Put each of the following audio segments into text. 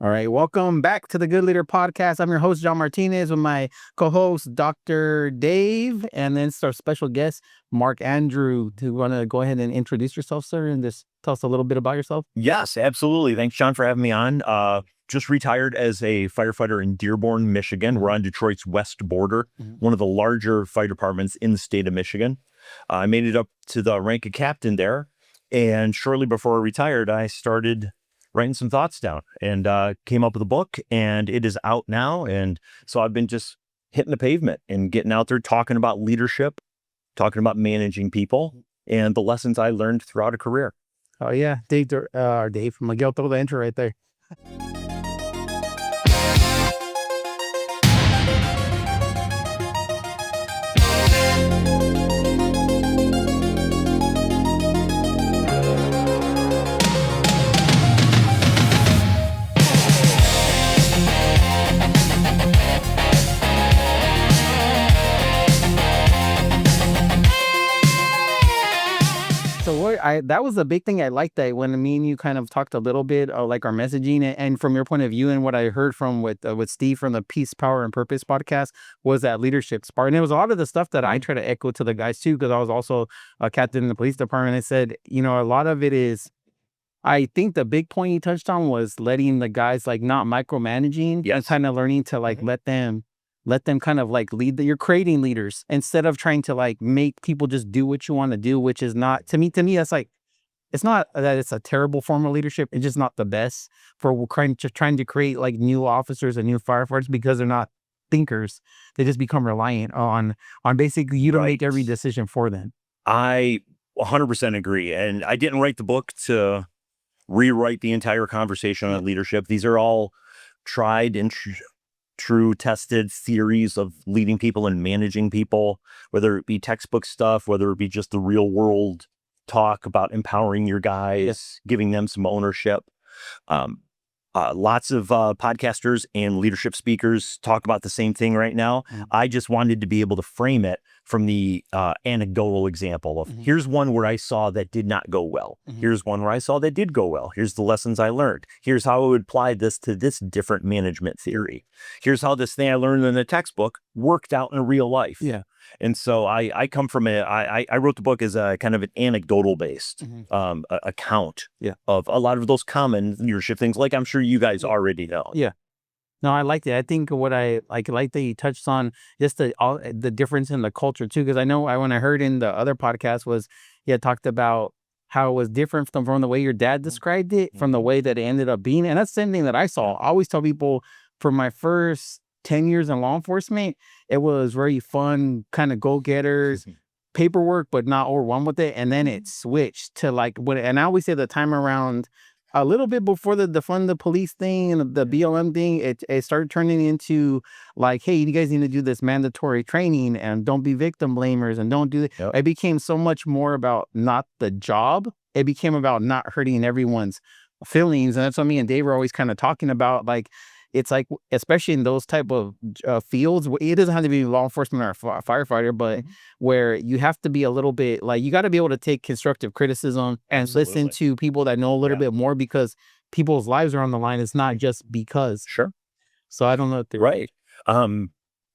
All right, welcome back to the Good Leader Podcast. I'm your host, John Martinez, with my co-host, Dr. Dave, and then it's our special guest, Mark Andrew. Do you want to go ahead and introduce yourself, sir, and just tell us a little bit about yourself? Yes, absolutely. Thanks, John, for having me on. Just retired as a firefighter in Dearborn, Michigan. We're on Detroit's west border, one of the larger fire departments in the state of Michigan. I made it up to the rank of captain there, and shortly before I retired, I started writing some thoughts down and came up with a book, and it is out now. And so I've been just hitting the pavement and getting out there, talking about leadership, talking about managing people, and the lessons I learned throughout a career. Oh, yeah, Dave, Miguel, throw the intro right there. So that was the big thing I liked, that when me and you kind of talked a little bit of like our messaging, and from your point of view and what I heard from with Steve from the Peace, Power, and Purpose podcast, was that leadership part. And it was a lot of the stuff that I try to echo to the guys too, because I was also a captain in the police department. I said, a lot of it is, I think the big point you touched on was letting the guys like not micromanaging and kind of learning to like let them kind of like lead. You're creating leaders instead of trying to like make people just do what you want to do, which is not, to me, that's like, it's not that it's a terrible form of leadership. It's just not the best for trying to create like new officers and new firefighters, because they're not thinkers. They just become reliant on basically you to make every decision for them. I 100% agree. And I didn't write the book to rewrite the entire conversation on leadership. These are all tried and true tested theories of leading people and managing people, whether it be textbook stuff, whether it be just the real world talk about empowering your guys, giving them some ownership. Lots of podcasters and leadership speakers talk about the same thing right now. I just wanted to be able to frame it from the anecdotal example of here's one where I saw that did not go well. Here's one where I saw that did go well. Here's the lessons I learned. Here's how I would apply this to this different management theory. Here's how this thing I learned in the textbook worked out in real life. Yeah. And so I come from I wrote the book as a kind of an anecdotal based account of a lot of those common leadership things, like I'm sure you guys already know. Yeah. No, I liked it. I think what I like that you touched on just the difference in the culture too, because I know when I heard in the other podcast was he had talked about how it was different from the way your dad described it, from the way that it ended up being. And that's the same thing that I saw. I always tell people, for my first 10 years in law enforcement, it was very fun, kind of go-getters, paperwork, but not overwhelmed with it. And then it switched to like and I always say the time around a little bit before the defund the police thing and the BLM thing, it started turning into like, hey, you guys need to do this mandatory training and don't be victim blamers and don't do it. It became so much more about not the job. It became about not hurting everyone's feelings. And that's what me and Dave were always kind of talking about. Like, it's like, especially in those type of fields, it doesn't have to be law enforcement or a firefighter, but where you have to be a little bit like, you got to be able to take constructive criticism and listen to people that know a little bit more, because people's lives are on the line. It's not just because. Sure. So I don't know if they're right. And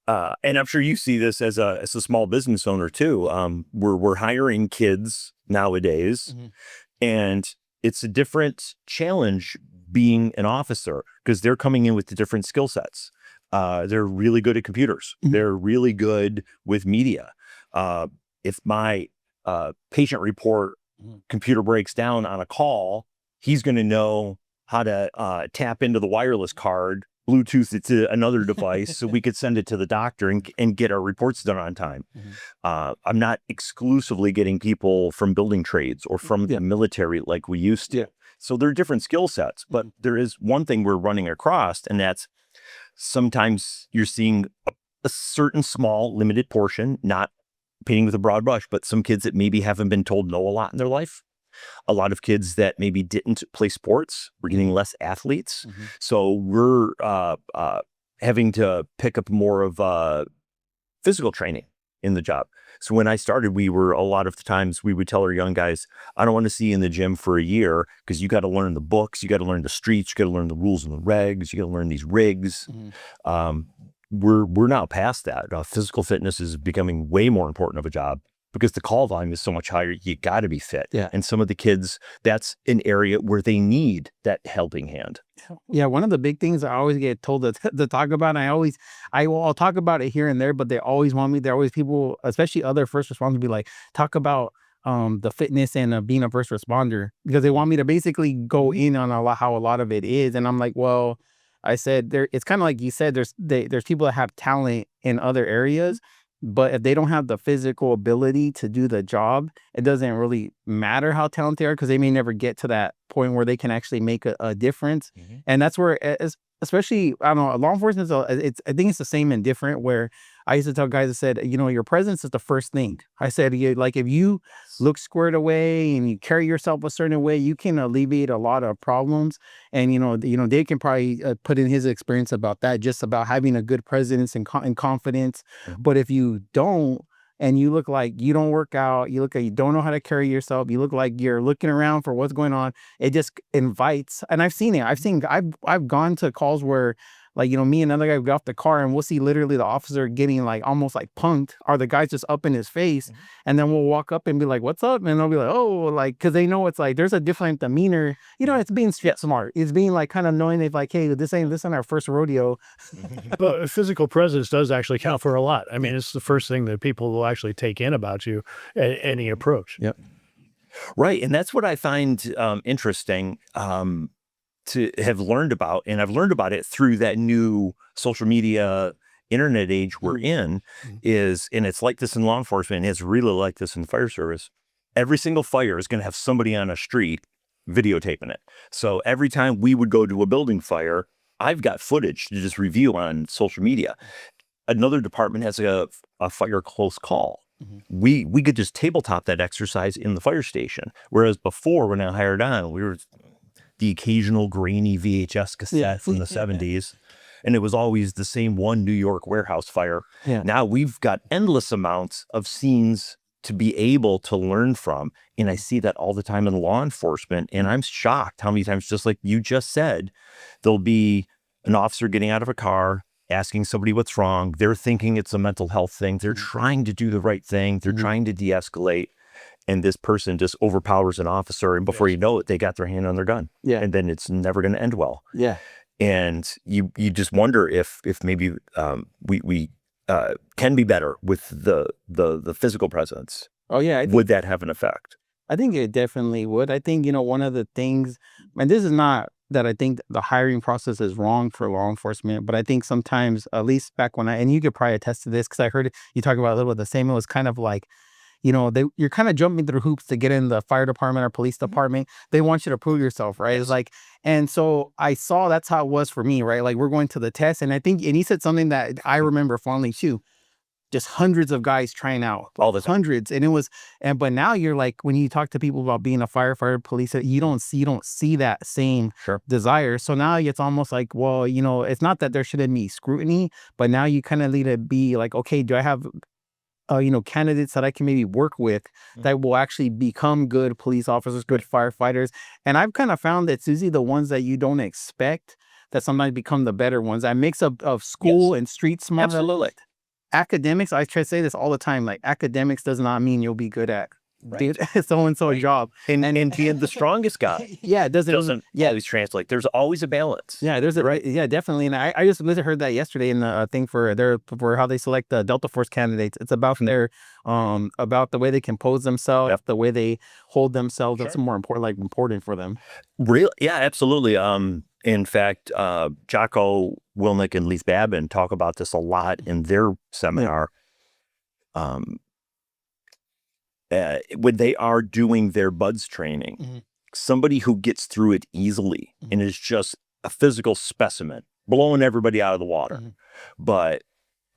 I'm sure you see this as a small business owner too. We're hiring kids nowadays, and it's a different challenge being an officer, because they're coming in with the different skill sets. They're really good at computers. They're really good with media. If my patient report computer breaks down on a call, he's going to know how to tap into the wireless card, Bluetooth it to another device so we could send it to the doctor and get our reports done on time. I'm not exclusively getting people from building trades or from the military like we used to. So there are different skill sets, but there is one thing we're running across, and that's sometimes you're seeing a certain small limited portion, not painting with a broad brush, but some kids that maybe haven't been told no a lot in their life. A lot of kids that maybe didn't play sports. We're getting less athletes. So we're having to pick up more of physical training in the job. So when I started, a lot of the times we would tell our young guys, I don't want to see you in the gym for a year because you got to learn the books, you got to learn the streets, you got to learn the rules and the regs, you got to learn these rigs. We're now past that. Physical fitness is becoming way more important of a job because the call volume is so much higher. You got to be fit. Yeah. And some of the kids, that's an area where they need that helping hand. Yeah, one of the big things I always get told to talk about, and I'll talk about it here and there, but they always want me. There are always people, especially other first responders, be like, talk about the fitness and being a first responder, because they want me to basically go in on how a lot of it is, and I'm like, well, I said there. It's kind of like you said. There's people that have talent in other areas, but if they don't have the physical ability to do the job, it doesn't really matter how talented they are, because they may never get to that point where they can actually make a difference. And that's where, especially, I don't know, law enforcement, I think it's the same and different, where I used to tell guys, I said, your presence is the first thing. I said, like, if you look squared away and you carry yourself a certain way, you can alleviate a lot of problems. And, Dave can probably put in his experience about that, just about having a good presence and confidence. But if you don't, and you look like you don't work out, you look like you don't know how to carry yourself, you look like you're looking around for what's going on, it just invites. And I've seen it. I've gone to calls where, like, me and another guy would get off the car and we'll see literally the officer getting like almost like punked, or the guy's just up in his face. And then we'll walk up and be like, what's up? And they'll be like, oh, like, because they know it's like there's a different demeanor. It's being smart. It's being like kind of knowing they've like, hey, this ain't our first rodeo. But physical presence does actually count for a lot. I mean, it's the first thing that people will actually take in about you at any approach. Yep. Right. And that's what I find interesting to have learned about. And I've learned about it through that new social media internet age we're in, and it's like this in law enforcement, and it's really like this in the fire service. Every single fire is going to have somebody on a street videotaping it. So every time we would go to a building fire, I've got footage to just review on social media. Another department has a fire close call. We could just tabletop that exercise in the fire station. Whereas before, when I hired on, we were the occasional grainy VHS cassette from the 70s. And it was always the same one New York warehouse fire. Yeah. Now we've got endless amounts of scenes to be able to learn from. And I see that all the time in law enforcement. And I'm shocked how many times, just like you just said, there'll be an officer getting out of a car, asking somebody what's wrong. They're thinking it's a mental health thing. They're trying to do the right thing. They're trying to de-escalate. And this person just overpowers an officer. And before you know it, they got their hand on their gun. Yeah. And then it's never going to end well. Yeah. And you just wonder if maybe we can be better with the physical presence. Oh, yeah. Would that have an effect? I think it definitely would. I think, one of the things, and this is not that I think the hiring process is wrong for law enforcement, but I think sometimes, at least back when and you could probably attest to this, because I heard you talk about a little bit the same, it was kind of like, you're kind of jumping through hoops to get in the fire department or police department. They want you to prove yourself, right? It's like, and so I saw that's how it was for me, right? Like, we're going to the test, and I think, and he said something that I remember fondly too, just hundreds of guys trying out, all the time. Hundreds. And it was, but now you're like, when you talk to people about being a firefighter, police, you don't see that same desire. So now it's almost like, well, it's not that there shouldn't be scrutiny, but now you kind of need to be like, okay, do I have candidates that I can maybe work with that will actually become good police officers, good firefighters. And I've kind of found that it's usually the ones that you don't expect that sometimes become the better ones. That mix of school and street smart. Absolutely. Academics, I try to say this all the time, like, academics does not mean you'll be good at so-and-so job. And being the strongest guy. It doesn't always translate. There's always a balance. Yeah, there's definitely. And I just heard that yesterday in the thing for how they select the Delta Force candidates. It's about about the way they compose themselves, the way they hold themselves. That's more important for them. Real, yeah, absolutely. In fact, Jocko Wilnick and Leith Babin talk about this a lot in their seminar. When they are doing their BUDS training, somebody who gets through it easily and is just a physical specimen, blowing everybody out of the water, but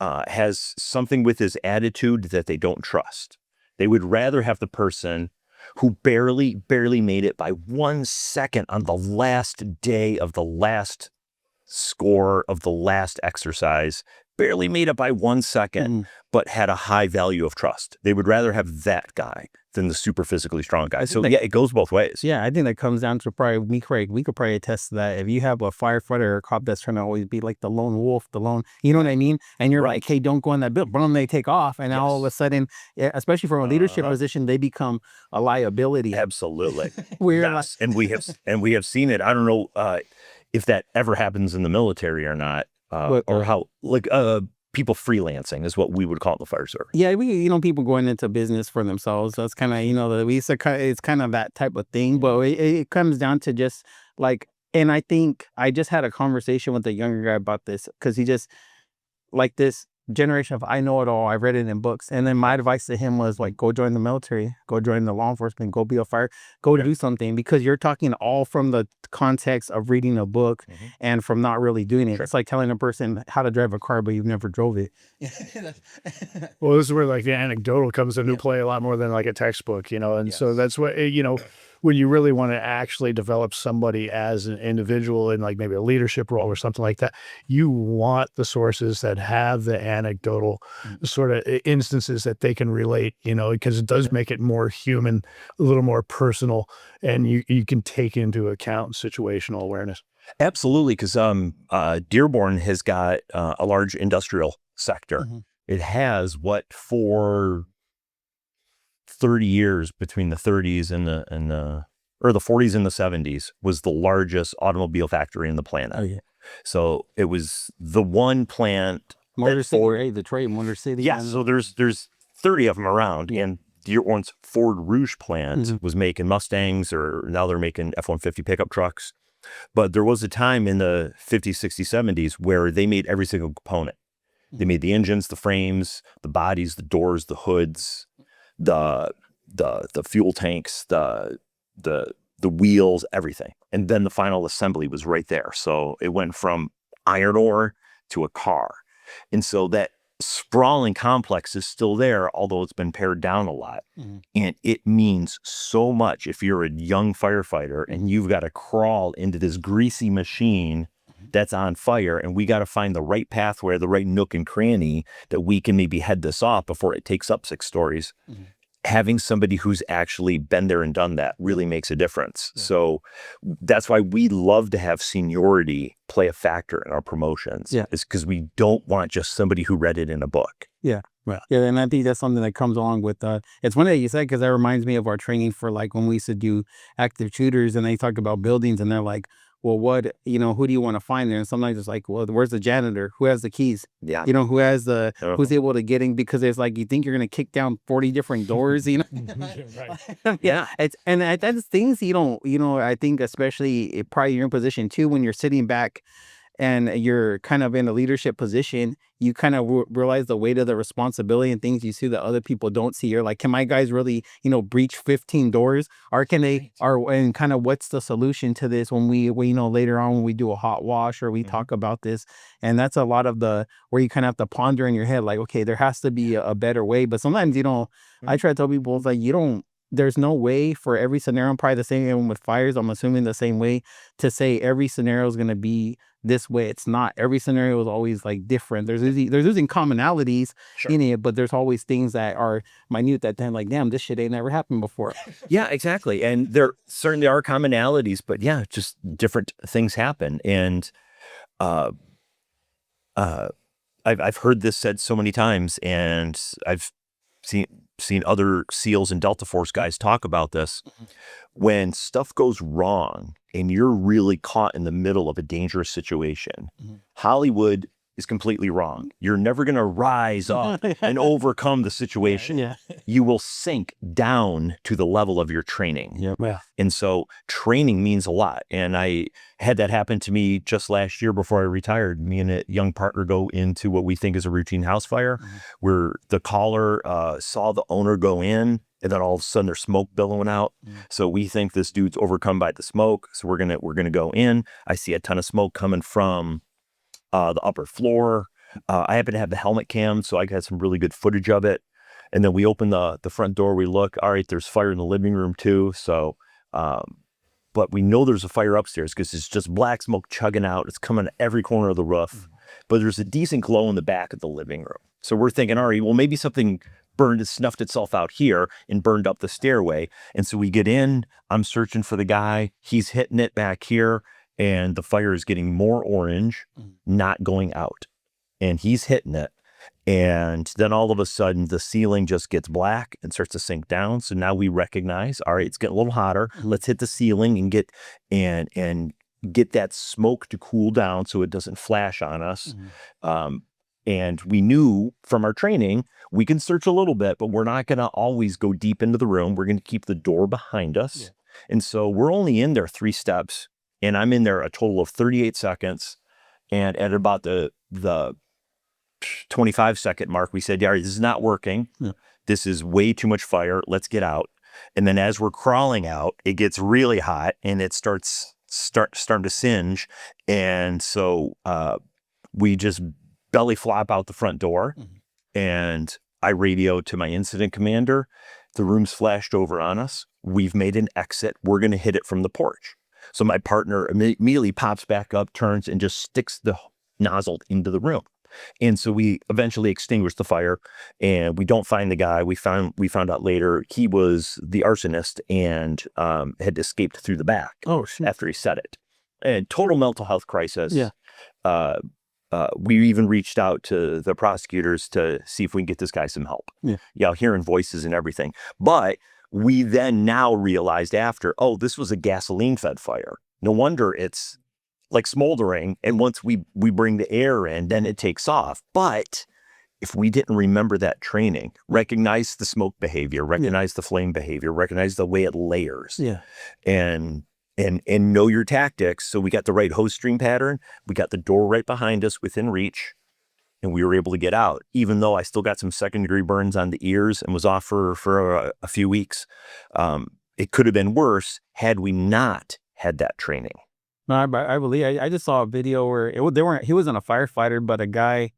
has something with his attitude that they don't trust. They would rather have the person who barely made it by 1 second on the last day of the last score of the last exercise barely made it by 1 second, but had a high value of trust. They would rather have that guy than the super physically strong guy. So yeah, it goes both ways. Yeah, I think that comes down to probably we could probably attest to that. If you have a firefighter or a cop that's trying to always be like the lone wolf, you know what I mean? And you're like, hey, don't go in that building, boom, they take off. And now all of a sudden, especially from a leadership position, they become a liability. Absolutely. We're and we have seen it. I don't know if that ever happens in the military or not, or how people freelancing is what we would call it in the fire service. Yeah, people going into business for themselves. That's kind of, it's kind of that type of thing. But it comes down to just like, and I think I just had a conversation with a younger guy about this because he just like this generation of I know it all. I've read it in books. And then my advice to him was like, go join the military, go join the law enforcement, go be a fire, go do something, because you're talking all from the context of reading a book and from not really doing it. Sure. It's like telling a person how to drive a car, but you've never drove it. Well, this is where like the anecdotal comes into play a lot more than like a textbook, and so that's what, when you really want to actually develop somebody as an individual in like maybe a leadership role or something like that, you want the sources that have the anecdotal sort of instances that they can relate, because it does make it more human, a little more personal, and you can take into account situational awareness. Absolutely, because Dearborn has got a large industrial sector. It has for 30 years, between the 30s and the 40s and the 70s, was the largest automobile factory in the planet. Oh yeah. So it was the one plant. Motor City, Detroit, Motor City. Yeah. So there's 30 of them around, and Dearborn's Ford Rouge plant was making Mustangs, or now they're making F-150 pickup trucks. But there was a time in the 50s, 60s, 70s where they made every single component. They made the engines, the frames, the bodies, the doors, the hoods, the fuel tanks, the wheels, everything. And then the final assembly was right there. So it went from iron ore to a car. And so that sprawling complex is still there, although it's been pared down a lot. And it means so much if you're a young firefighter and you've got to crawl into this greasy machine that's on fire, and we got to find the right pathway, the right nook and cranny that we can maybe head this off before it takes up 6 stories. Having somebody who's actually been there and done that really makes a difference. So that's why we love to have seniority play a factor in our promotions. It's because we don't want just somebody who read it in a book. Yeah. Well, yeah, and I think that's something that comes along with, it's funny that you said, because that reminds me of our training for like when we used to do active shooters, and they talk about buildings, and they're like, well, who do you want to find there? And sometimes it's like, well, where's the janitor? Who has the keys? Yeah. Who has who's able to get in? Because it's like, you think you're going to kick down 40 different doors, Right. Yeah. That's things you don't, I think especially probably you're in position too, when you're sitting back and you're kind of in a leadership position, you kind of realize the weight of the responsibility and things you see that other people don't see. You're like, can my guys really, breach 15 doors, or can they, and kind of what's the solution to this when we later on when we do a hot wash or we talk about this. And that's a lot of where you kind of have to ponder in your head, like, okay, there has to be a better way. But sometimes, I try to tell people, it's like, there's no way for every scenario. Probably the same with fires. I'm assuming the same way to say every scenario is going to be this way. It's not. Every scenario is always like different. There's using commonalities in it, but there's always things that are minute that then like, damn, this shit ain't never happened before. Yeah, exactly. And there certainly are commonalities, but yeah, just different things happen. And I've heard this said so many times, and I've seen other SEALs and Delta Force guys talk about this. When stuff goes wrong and you're really caught in the middle of a dangerous situation, Hollywood is completely wrong. You're never going to rise up and overcome the situation. You will sink down to the level of your training. And so training means a lot. And I had that happen to me just last year before I retired. Me and a young partner go into what we think is a routine house fire, where the caller saw the owner go in, and then all of a sudden there's smoke billowing out. So we think this dude's overcome by the smoke. So we're gonna go in. I see a ton of smoke coming from the upper floor. I happen to have the helmet cam, so I got some really good footage of it. And then we open the front door. We look, all right, there's fire in the living room too. So, but we know there's a fire upstairs because it's just black smoke chugging out. It's coming at every corner of the roof. but there's a decent glow in the back of the living room. So we're thinking, all right, well, maybe something snuffed itself out here and burned up the stairway. And so we get in, I'm searching for the guy, he's hitting it back here, and the fire is getting more orange, not going out. And he's hitting it. And then all of a sudden the ceiling just gets black and starts to sink down. So now we recognize, all right, it's getting a little hotter. Let's hit the ceiling and get that smoke to cool down so it doesn't flash on us. And we knew from our training, we can search a little bit, but we're not going to always go deep into the room. We're going to keep the door behind us. Yeah. And so we're only in there 3 steps, and I'm in there a total of 38 seconds. And at about the 25-second mark, we said, yeah, this is not working. Yeah. This is way too much fire. Let's get out. And then as we're crawling out, it gets really hot and it starting to singe. And so we just belly flop out the front door. And I radio to my incident commander. The room's flashed over on us. We've made an exit. We're going to hit it from the porch. So my partner immediately pops back up, turns, and just sticks the nozzle into the room. And so we eventually extinguish the fire, and we don't find the guy. We found out later he was the arsonist and had escaped through the back after he said it. And total mental health crisis. Yeah. We even reached out to the prosecutors to see if we can get this guy some help. Yeah, hearing voices and everything. But we then now realized after, this was a gasoline-fed fire. No wonder it's like smoldering, and once we bring the air in, then it takes off. But if we didn't remember that training, recognize the smoke behavior, recognize the flame behavior, recognize the way it layers, and know your tactics. So we got the right hose stream pattern, we got the door right behind us within reach, and we were able to get out, even though I still got some second-degree burns on the ears and was off for a few weeks. It could have been worse had we not had that training. No, I believe. I just saw a video where he wasn't a firefighter, but a guy,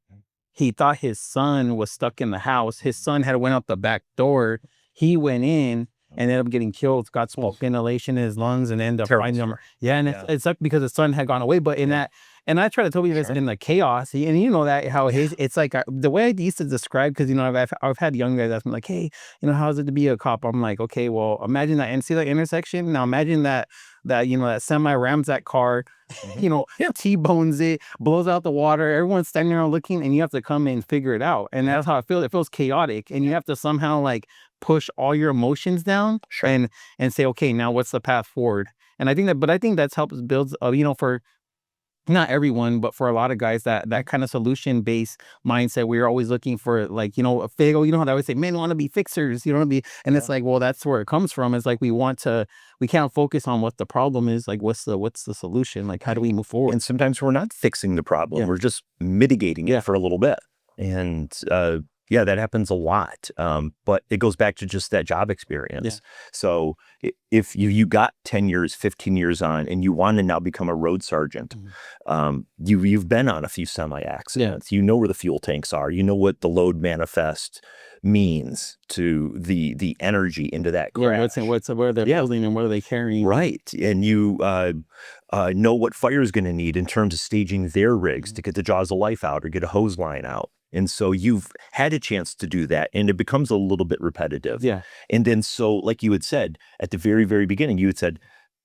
he thought his son was stuck in the house. His son had went out the back door. He went in and ended up getting killed, got smoke inhalation in his lungs, and ended up finding him. Yeah, and it sucked because his son had gone away. But in that, and I try to tell you this in the chaos, and you know that how it's like the way I used to describe, because I've had young guys ask me like, hey, how is it to be a cop? I'm like, okay, well, imagine that, and see that intersection. Now imagine that that semi rams that car, T-bones it, blows out the water. Everyone's standing around looking, and you have to come and figure it out. And that's how I feel. It feels chaotic, and you have to somehow like push all your emotions down and say, okay, now what's the path forward? And I think that's helps build, for not everyone, but for a lot of guys, that kind of solution based mindset. We're always looking for like, a fago, how they always say, men want to be fixers, and it's like, well, that's where it comes from. It's like, we can't focus on what the problem is. Like, what's the solution? Like, how do we move forward? And sometimes we're not fixing the problem. We're just mitigating it for a little bit. And, that happens a lot. But it goes back to just that job experience. So if you got 10 years, 15 years on, and you want to now become a road sergeant, you've been on a few semi accidents. You know where the fuel tanks are. You know what the load manifest means to the energy into that crash. Where they're building and what are they carrying. Right. And you know what fire is going to need in terms of staging their rigs to get the jaws of life out or get a hose line out. And so you've had a chance to do that, and it becomes a little bit repetitive. And then so, like you had said at the very, very beginning, you had said,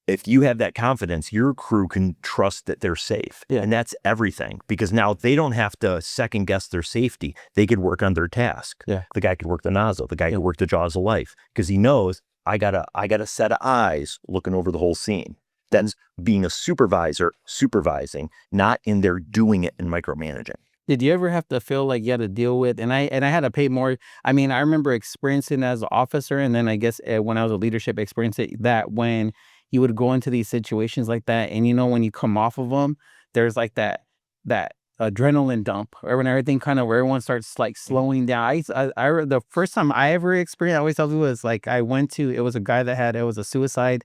if you have that confidence, your crew can trust that they're safe. And that's everything, because now they don't have to second guess their safety. They could work on their task. The guy could work the nozzle. The guy could work the jaws of life, because he knows I got a set of eyes looking over the whole scene. That's being a supervisor, supervising, not in there doing it and micromanaging. Did you ever have to feel like you had to deal with, and I had to pay more? I mean, I remember experiencing as an officer, and then I guess when I was a leadership, experiencing that when you would go into these situations like that, and when you come off of them, there's like that adrenaline dump, or when everything where everyone starts like slowing down. I the first time I ever experienced, I always tell you, was like it was a guy it was a suicide,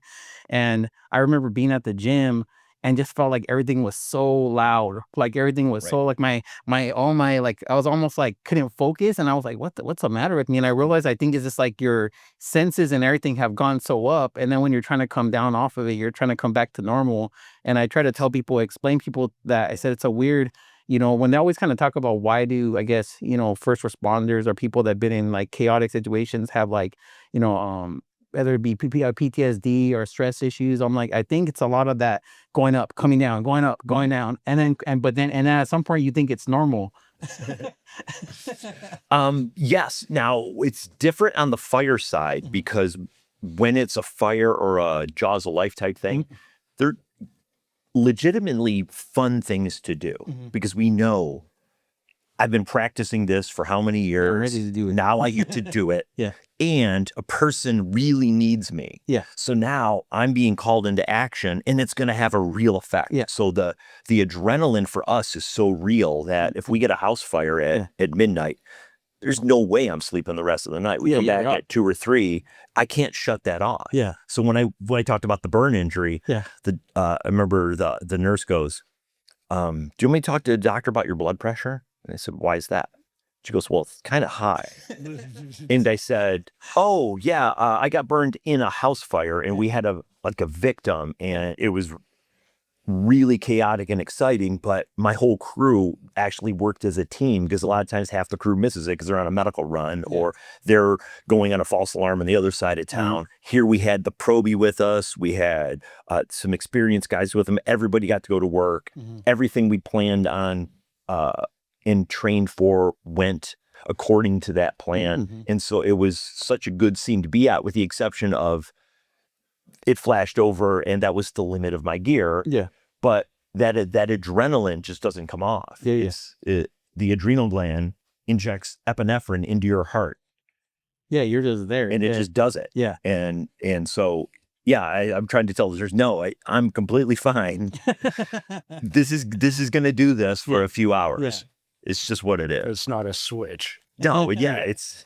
and I remember being at the gym and just felt like everything was so loud, like everything was so like my like I was almost like couldn't focus, and I was like, what's the matter with me? And I realized I think it's just like your senses and everything have gone so up, and then when you're trying to come down off of it, you're trying to come back to normal. And I try to explain people that I said it's a weird, when they always kind of talk about why do, I guess, first responders or people that have been in like chaotic situations have like, whether it be PTSD or stress issues. I'm like, I think it's a lot of that going up, coming down, going up, going down. But then at some point you think it's normal. Yes. Now it's different on the fire side because when it's a fire or a Jaws of Life type thing, they're legitimately fun things to do because we know I've been practicing this for how many years. I'm ready to do it. Now I get to do it. Yeah. And a person really needs me. Yeah. So now I'm being called into action and it's going to have a real effect. Yeah. So the adrenaline for us is so real that if we get a house fire at midnight, there's no way I'm sleeping the rest of the night. We come back at 2 or 3. I can't shut that off. Yeah. So when I talked about the burn injury, I remember the nurse goes, "Do you want me to talk to the doctor about your blood pressure?" And I said, "Why is that?" She goes, "Well, it's kind of high." And I said, "Oh yeah, I got burned in a house fire, and we had a victim, and it was really chaotic and exciting, but my whole crew actually worked as a team because a lot of times half the crew misses it because they're on a medical run or they're going on a false alarm on the other side of town. Here we had the probie with us. We had some experienced guys with them. Everybody got to go to work. Everything we planned on and trained for went according to that plan. And so it was such a good scene to be at, with the exception of it flashed over and that was the limit of my gear. Yeah. But that adrenaline just doesn't come off. Yeah. The adrenal gland injects epinephrine into your heart. Yeah, you're just there. And it just does it. Yeah. And so, yeah, I'm trying to tell listeners, no, I'm completely fine. This is going to do this for a few hours. Yeah. It's just what it is. It's not a switch. No, it's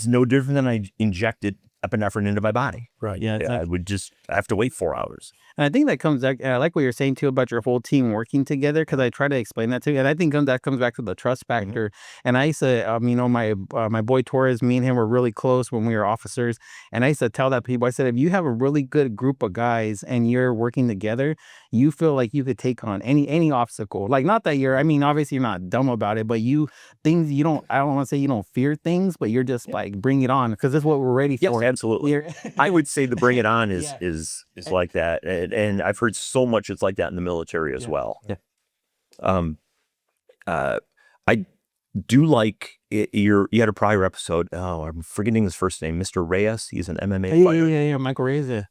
no different than I injected epinephrine into my body. Right. Yeah. I would just have to wait 4 hours. And I think that comes back, I like what you're saying too about your whole team working together, because I try to explain that too. And I think that comes back to the trust factor. And I used to, my boy Torres, me and him were really close when we were officers. And I used to tell that people, I said, if you have a really good group of guys and you're working together, you feel like you could take on any obstacle. Like, not that obviously you're not dumb about it, but I don't want to say you don't fear things, but you're just like, bring it on, because that's what we're ready for. Yes, absolutely. I would say the bring it on is like that. And I've heard so much it's like that in the military as well. Yeah. I do like you had a prior episode. Oh, I'm forgetting his first name. Mr. Reyes. He's an MMA fighter. Yeah. Michael Reyes.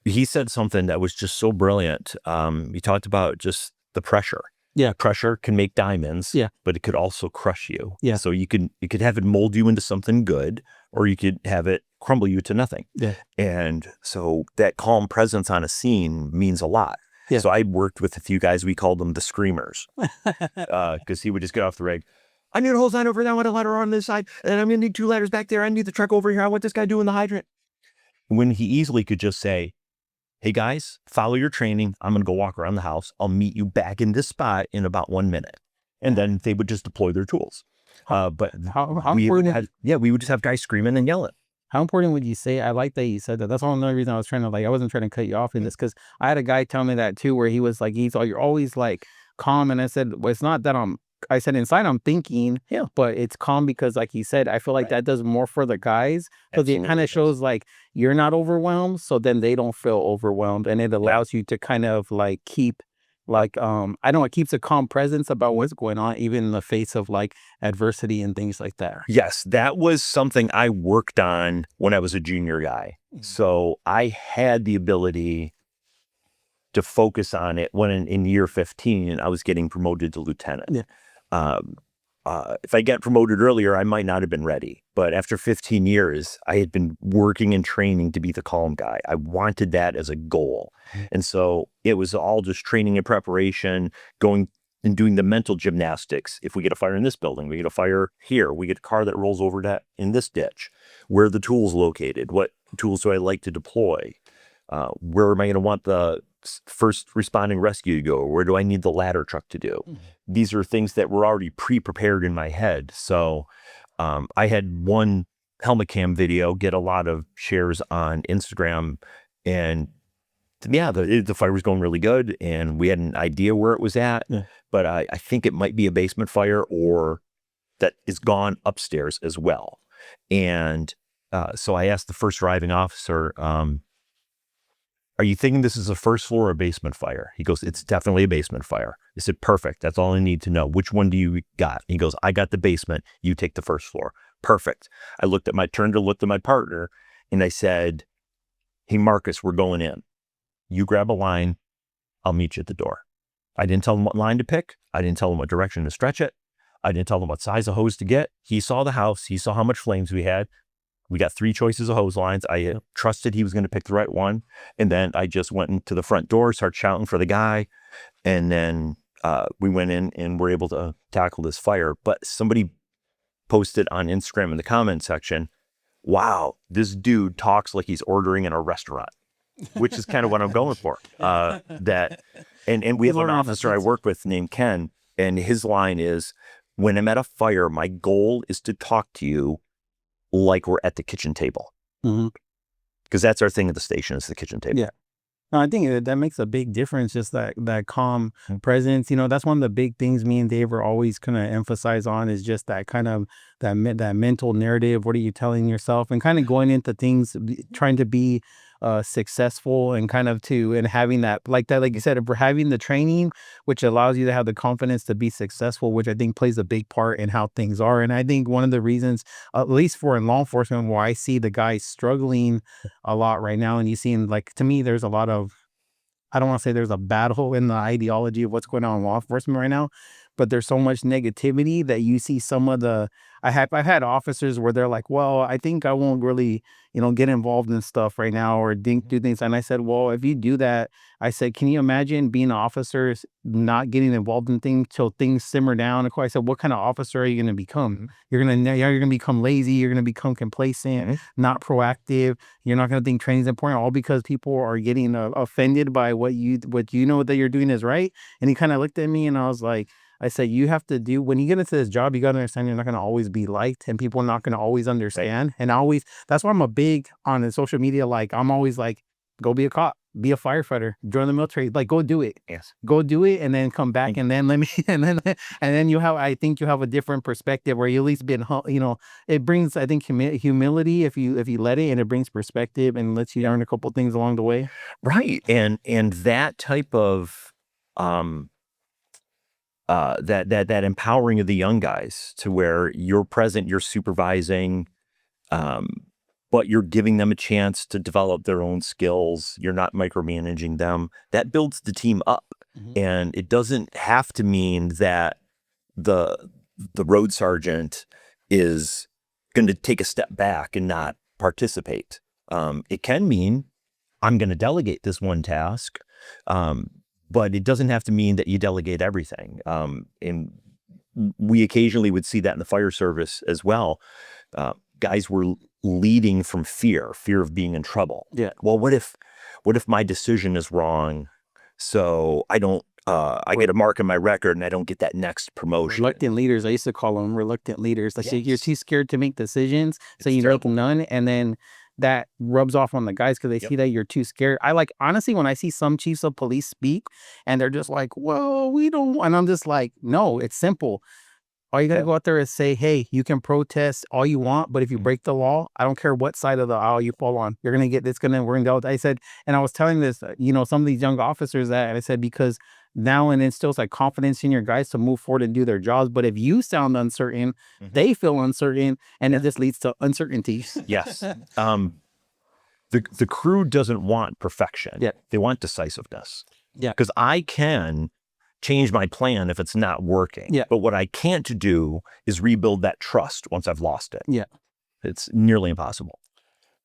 He said something that was just so brilliant. He talked about just the pressure. Yeah. Pressure can make diamonds. Yeah. But it could also crush you. Yeah. So you could have it mold you into something good, or you could have it crumble you to nothing. Yeah. And so that calm presence on a scene means a lot. Yeah. So I worked with a few guys, we called them the screamers, because he would just get off the rig. I need a whole sign over there. I want a ladder on this side. And I'm going to need 2 ladders back there. I need the truck over here. I want this guy doing the hydrant. When he easily could just say, hey guys, follow your training. I'm going to go walk around the house. I'll meet you back in this spot in about 1 minute. And then they would just deploy their tools. But how we important? we would just have guys screaming and yelling. How important would you say? I like that you said that. That's one of the reasons I was trying to, I wasn't trying to cut you off in this, because I had a guy tell me that too, where he was like, you're always like calm. And I said, well, it's not that I said inside I'm thinking, but it's calm because, like he said, I feel like that does more for the guys, because it kind of shows like you're not overwhelmed, so then they don't feel overwhelmed, and it allows you to kind of like keep it keeps a calm presence about what's going on, even in the face of like adversity and things like that. Yes, that was something I worked on when I was a junior guy. So I had the ability to focus on it when in year 15, I was getting promoted to lieutenant. Yeah. If I got promoted earlier, I might not have been ready. But after 15 years, I had been working and training to be the calm guy. I wanted that as a goal. And so it was all just training and preparation, going and doing the mental gymnastics. If we get a fire in this building, we get a fire here, we get a car that rolls over that in this ditch. Where are the tools located? What tools do I like to deploy? Where am I going to want the first responding rescue to go? Where do I need the ladder truck to do? These are things that were already pre-prepared in my head. So I had one helmet cam video get a lot of shares on Instagram, and yeah, the fire was going really good, and we had an idea where it was at, but I think it might be a basement fire or that is gone upstairs as well. And so I asked the first arriving officer, are you thinking this is a first floor or a basement fire? He goes, it's definitely a basement fire. I said, perfect. That's all I need to know. Which one do you got? He goes, I got the basement. You take the first floor. Perfect. I turned to look at my partner, and I said, hey, Marcus, we're going in. You grab a line. I'll meet you at the door. I didn't tell him what line to pick. I didn't tell him what direction to stretch it. I didn't tell him what size of hose to get. He saw the house. He saw how much flames we had. We got 3 choices of hose lines. I trusted he was going to pick the right one. And then I just went into the front door, started shouting for the guy. And then we went in and were able to tackle this fire. But somebody posted on Instagram in the comment section, wow, this dude talks like he's ordering in a restaurant, which is kind of what I'm going for. And we have an officer I work with named Ken, and his line is, when I'm at a fire, my goal is to talk to you like we're at the kitchen table. Because that's our thing at the station, is the kitchen table. Yeah. No, I think that makes a big difference, just that calm presence. You know, that's one of the big things me and Dave are always kind of emphasize on, is just that kind of that mental narrative. What are you telling yourself? And kind of going into things, trying to be successful, and kind of and having that, like you said, we're having the training, which allows you to have the confidence to be successful, which I think plays a big part in how things are. And I think one of the reasons, at least for in law enforcement, where I see the guys struggling a lot right now, and you see, like, to me, there's a lot of, I don't want to say there's a battle in the ideology of what's going on in law enforcement right now, but there's so much negativity that you see some of the, I've had officers where they're like, well, I think I won't really, get involved in stuff right now, or do things. And I said, well, if you do that, I said, can you imagine being an officer not getting involved in things till things simmer down? Of course, I said, what kind of officer are you going to become? You're going to become lazy. You're going to become complacent, not proactive. You're not going to think training is important, all because people are getting offended by what you know that you're doing is right. And he kind of looked at me, and I said, you have to do, when you get into this job, you got to understand you're not going to always be liked, and people are not going to always understand. And that's why I'm a big on the social media. Like, I'm always like, go be a cop, be a firefighter, join the military, like, go do it. Yes. Go do it, and then come back, and then let me, and then I think you have a different perspective, where you at least been, it brings, I think, humility if you let it, and it brings perspective and lets you learn a couple things along the way. Right. And that type of, that empowering of the young guys, to where you're present, you're supervising, but you're giving them a chance to develop their own skills. You're not micromanaging them. That builds the team up. And it doesn't have to mean that the road sergeant is going to take a step back and not participate. It can mean, I'm going to delegate this one task, but it doesn't have to mean that you delegate everything. And we occasionally would see that in the fire service as well. Guys were leading from fear of being in trouble. Yeah. Well, what if my decision is wrong? So I don't, I get a mark on my record, and I don't get that next promotion. Reluctant leaders. I used to call them reluctant leaders. Like, Yes. you're too scared to make decisions, so you make none. And then that rubs off on the guys, because they see that you're too scared. Honestly, when I see some chiefs of police speak, and they're just like, well, we don't, and I'm just like, no, it's simple. All you got to go out there is say, hey, you can protest all you want, but if you break the law, I don't care what side of the aisle you fall on. You're going to get this, we're going to go. I said, and I was telling this, some of these young officers that, and I said, because now and instills like confidence in your guys to move forward and do their jobs. But if you sound uncertain, they feel uncertain, and it just leads to uncertainties. Yes. The crew doesn't want perfection. Yeah. They want decisiveness. Yeah. Because I can change my plan if it's not working. Yeah. But what I can't do is rebuild that trust once I've lost it. Yeah. It's nearly impossible.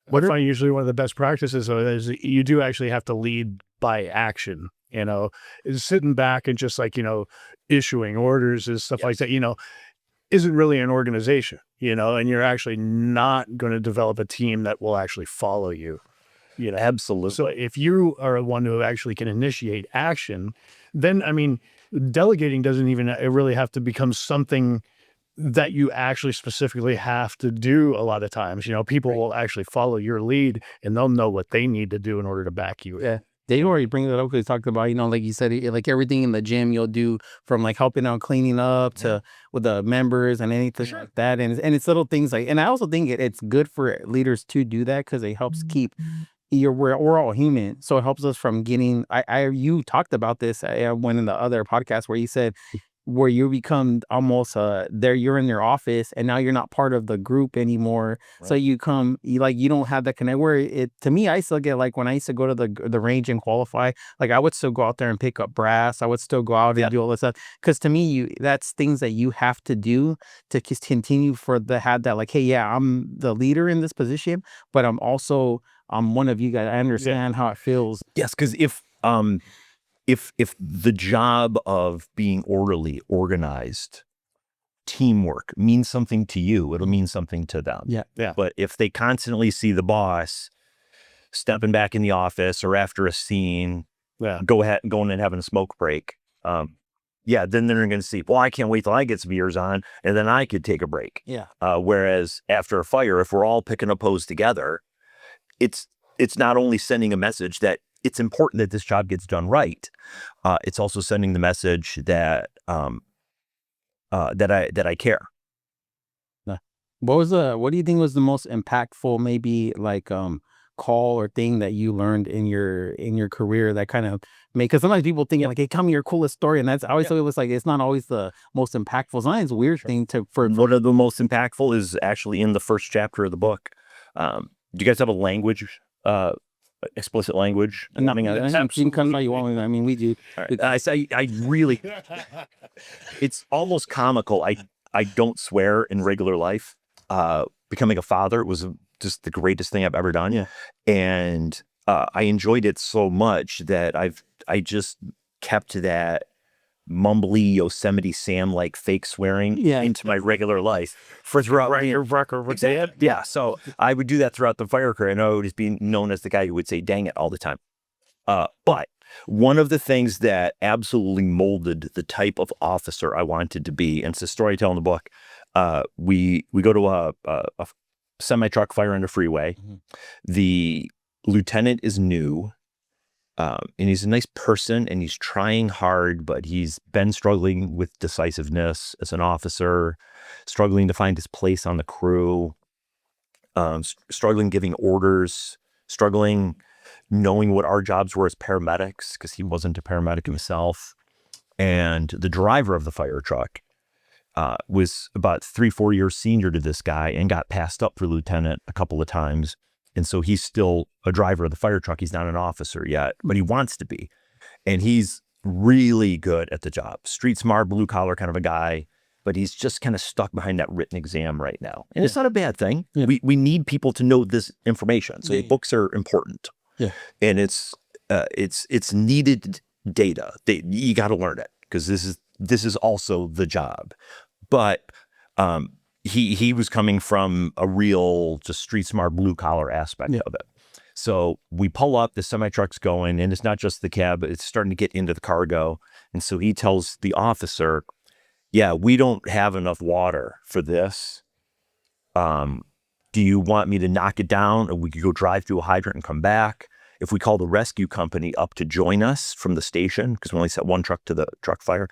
What I find usually one of the best practices is you do actually have to lead by action. Is sitting back and just like, issuing orders and stuff like that, isn't really an organization, and you're actually not going to develop a team that will actually follow you. Absolutely. So if you are one who actually can initiate action, then, delegating doesn't even really have to become something that you actually specifically have to do a lot of times. People will actually follow your lead, and they'll know what they need to do in order to back you. Yeah. They already bring that up because talked about, like you said, like everything in the gym you'll do from like helping out cleaning up to with the members and anything like that. And it's little things like, and I also think it's good for leaders to do that because it helps keep we're all human. So it helps us from getting, you talked about this one in the other podcast where you said, where you become almost you're in their office and now you're not part of the group anymore. Right. So you don't have that connect where to me, I still get like when I used to go to the range and qualify, like I would still go out there and pick up brass. I would still go out and do all this stuff. Cause to me, that's things that you have to do to continue have that like, hey, yeah, I'm the leader in this position, but I'm also, I'm one of you guys. I understand how it feels. Yes. Cause if the job of being orderly, organized, teamwork means something to you, it'll mean something to them. Yeah. But if they constantly see the boss stepping back in the office or after a scene, going and having a smoke break, then they're going to see, well, I can't wait till I get some beers on and then I could take a break. Yeah. Whereas after a fire, if we're all picking up hose together, it's not only sending a message that it's important that this job gets done right. It's also sending the message that that I care. What do you think was the most impactful, maybe like call or thing that you learned in your career that kind of because sometimes people think like, hey, tell me your coolest story, and that's I always thought it was like it's not always the most impactful. Sometimes it's a weird thing for one of the most impactful is actually in the first chapter of the book. Do you guys have a language? Explicit language. I mean, we do. Right. I really, it's almost comical. I don't swear in regular life. Becoming a father was just the greatest thing I've ever done. Yeah. And I enjoyed it so much that I just kept that mumbly Yosemite Sam like fake swearing into my regular life for throughout yeah. So I would do that throughout the fire career, and I would just be known as the guy who would say "dang it" all the time. But one of the things that absolutely molded the type of officer I wanted to be, and it's a story I tell in the book. We go to a semi-truck fire on the freeway. Mm-hmm. The lieutenant is new. And he's a nice person and he's trying hard, but he's been struggling with decisiveness as an officer, struggling to find his place on the crew, struggling giving orders, struggling knowing what our jobs were as paramedics because he wasn't a paramedic himself. And the driver of the fire truck was about 3-4 years senior to this guy and got passed up for lieutenant a couple of times. And so he's still a driver of the fire truck. He's not an officer yet, but he wants to be. And he's really good at the job. Street smart, blue collar kind of a guy, but he's just kind of stuck behind that written exam right now. And it's not a bad thing. Yeah. We need people to know this information. So books are important. Yeah. And it's needed data. You got to learn it because this is also the job. But he was coming from a real just street smart blue collar aspect of it. So we pull up, the semi truck's going, and it's not just the cab, it's starting to get into the cargo. And so he tells the officer, yeah, we don't have enough water for this. Do you want me to knock it down, or we could go drive to a hydrant and come back? If we call the rescue company up to join us from the station, because we only set one truck to the truck fire,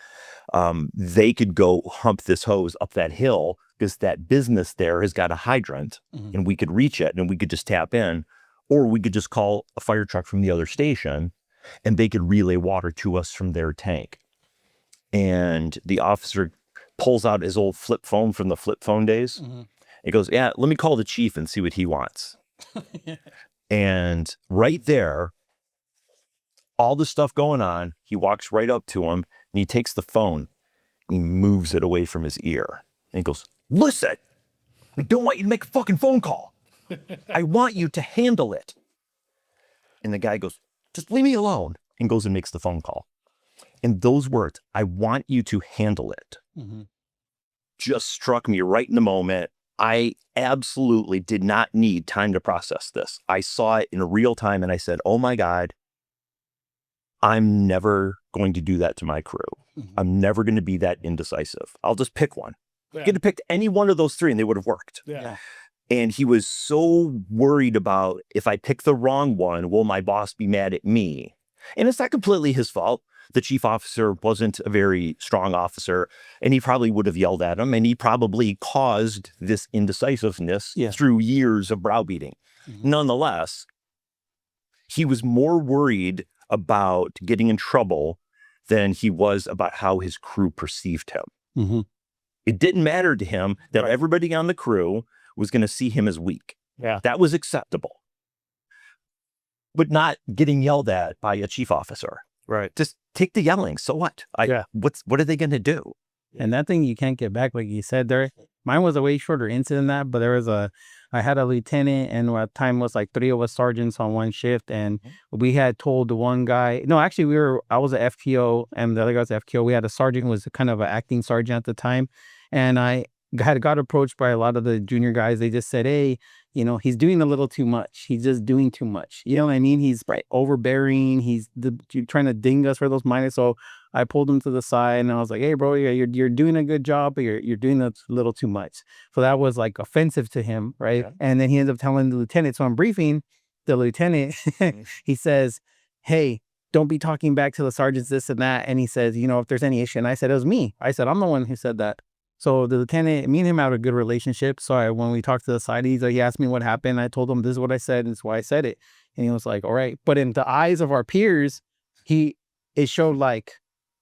they could go hump this hose up that hill because that business there has got a hydrant and we could reach it and we could just tap in, or we could just call a fire truck from the other station and they could relay water to us from their tank. And the officer pulls out his old flip phone from the flip phone days. Mm-hmm. He goes, yeah, let me call the chief and see what he wants. And right there, all the stuff going on, he walks right up to him and he takes the phone and he moves it away from his ear. And he goes, listen, I don't want you to make a fucking phone call. I want you to handle it. And the guy goes, just leave me alone, and goes and makes the phone call. And those words, I want you to handle it, just struck me right in the moment. I absolutely did not need time to process this. I saw it in real time and I said, oh my God, I'm never going to do that to my crew. I'm never going to be that indecisive. I'll just pick one. You could have picked any one of those three and they would have worked. Yeah. And he was so worried about, if I pick the wrong one, will my boss be mad at me? And it's not completely his fault. The chief officer wasn't a very strong officer, and he probably would have yelled at him, and he probably caused this indecisiveness through years of browbeating. Nonetheless, he was more worried about getting in trouble than he was about how his crew perceived him. It didn't matter to him that everybody on the crew was going to see him as weak. That was acceptable. But not getting yelled at by a chief officer. Just take the yelling. So what? What are they going to do? And that thing you can't get back, like you said there. Mine was a way shorter incident than that, but I had a lieutenant, and at time was like 3 of us sergeants on one shift, and we had told the one guy, no, actually I was a FTO, and the other guy was FTO. We had a sergeant who was kind of an acting sergeant at the time, and I got approached by a lot of the junior guys. They just said, hey, he's doing a little too much. He's just doing too much. You know what I mean? He's overbearing. He's trying to ding us for those minors. So I pulled him to the side and I was like, hey, bro, you're doing a good job, but you're doing a little too much. So that was like offensive to him, right? And then he ends up telling the lieutenant. So I'm briefing the lieutenant. He says, hey, don't be talking back to the sergeants, this and that. And he says, if there's any issue. And I said, it was me. I said, I'm the one who said that. So the lieutenant, me and him had a good relationship. So when we talked to the side, he asked me what happened. I told him, this is what I said. And this is why I said it. And he was like, all right. But in the eyes of our peers, it showed like,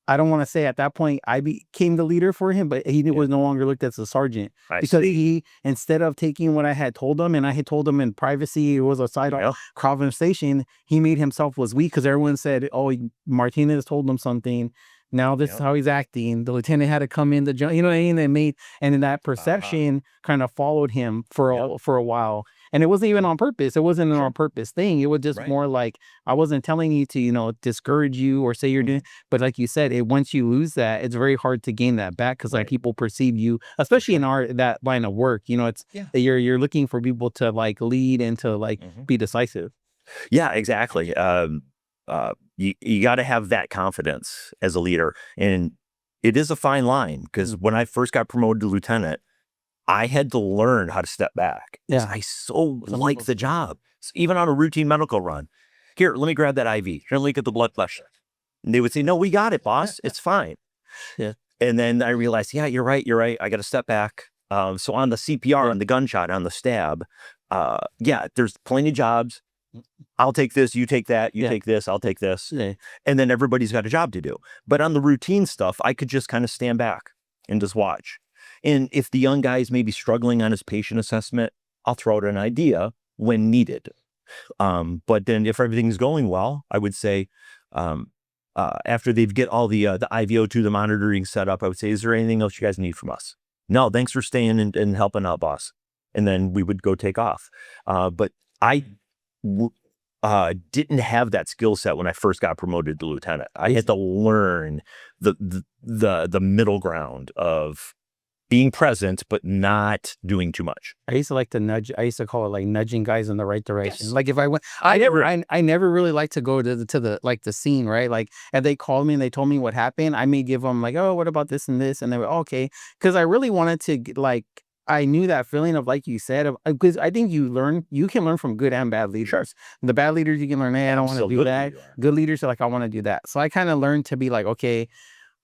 I don't want to say at that point, I became the leader for him, but he was no longer looked at as a sergeant. Because he, instead of taking what I had told him, and I had told him in privacy, it was a side conversation, he made himself was weak because everyone said, oh, Martinez told him something. Now this is how he's acting. The lieutenant had to come in you know what I mean? And then that perception kind of followed him for a while. And it wasn't even on purpose. It wasn't an on purpose thing. It was just more like, I wasn't telling you to, discourage you or say you're doing, but like you said, once you lose that, it's very hard to gain that back because like people perceive you, especially in that line of work, it's you're looking for people to like lead and to like be decisive. Yeah, exactly. You got to have that confidence as a leader. And it is a fine line because when I first got promoted to lieutenant, I had to learn how to step back. I so like the job. So even on a routine medical run, here, let me grab that IV. Here, let me get the blood pressure. And they would say, no, we got it, boss. It's fine. And then I realized, you're right. I got to step back. So on the CPR, on the gunshot, on the stab, there's plenty of jobs. I'll take this, you take that, you take this, I'll take this. And then everybody's got a job to do. But on the routine stuff, I could just kind of stand back and just watch. And if the young guy is maybe struggling on his patient assessment, I'll throw out an idea when needed. But then if everything's going well, I would say, after they get all the IVO2, the monitoring set up, I would say, is there anything else you guys need from us? No, thanks for staying and helping out, boss. And then we would go take off. But I didn't have that skill set when I first got promoted to lieutenant. I had to learn the middle ground of being present but not doing too much. I used to like to nudge. I used to call it like nudging guys in the right direction. Like if I went, I never really liked to go to the scene, right? Like if they called me and they told me what happened, I may give them like, oh, what about this and this, and they were okay, because I really wanted to like. I knew that feeling of, like you said, because I think you can learn from good and bad leaders. The bad leaders, you can learn, hey, I don't want to do that. Good leaders are like, I want to do that. So I kind of learned to be like, okay,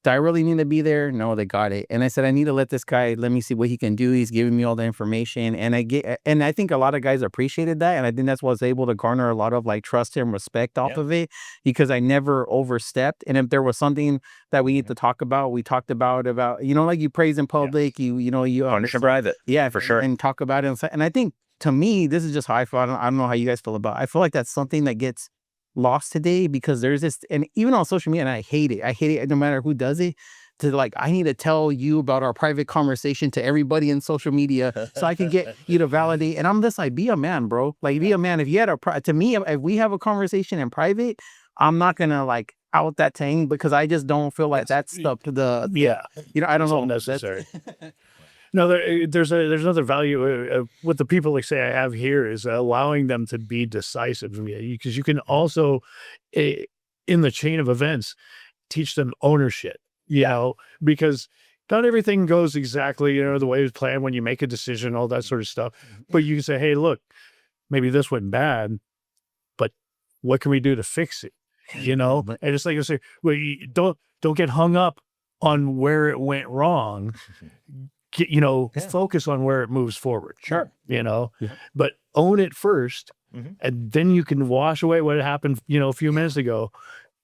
do I really need to be there? No, they got it. And I said, I need to let this guy, let me see what he can do. He's giving me all the information. And I think a lot of guys appreciated that. And I think that's what I was able to garner a lot of like trust and respect off of it, because I never overstepped. And if there was something that we need to talk about, we talked about, like you praise in public, you punish in private. Yeah, for sure. And talk about it. And I think to me, this is just how I feel. I don't know how you guys feel about it. I feel like that's something that gets lost today, because there's this, and even on social media, and I hate it no matter who does it, to like, I need to tell you about our private conversation to everybody in social media so I can get you to validate. And I'm just like, be a man, bro. Like, be a man. If you had to me, if we have a conversation in private, I'm not gonna like out that thing, because I just don't feel like that's I don't know, necessary. No, there's another value. What the people like say I have here is allowing them to be decisive, because you can also, in the chain of events, teach them ownership. Because not everything goes exactly the way it was planned when you make a decision, all that sort of stuff. But you can say, hey, look, maybe this went bad, but what can we do to fix it? you know, and it's like I say, well, you don't get hung up on where it went wrong. Get, you know, focus on where it moves forward. Sure. You know, but own it first, and then you can wash away what happened, you know, a few minutes ago,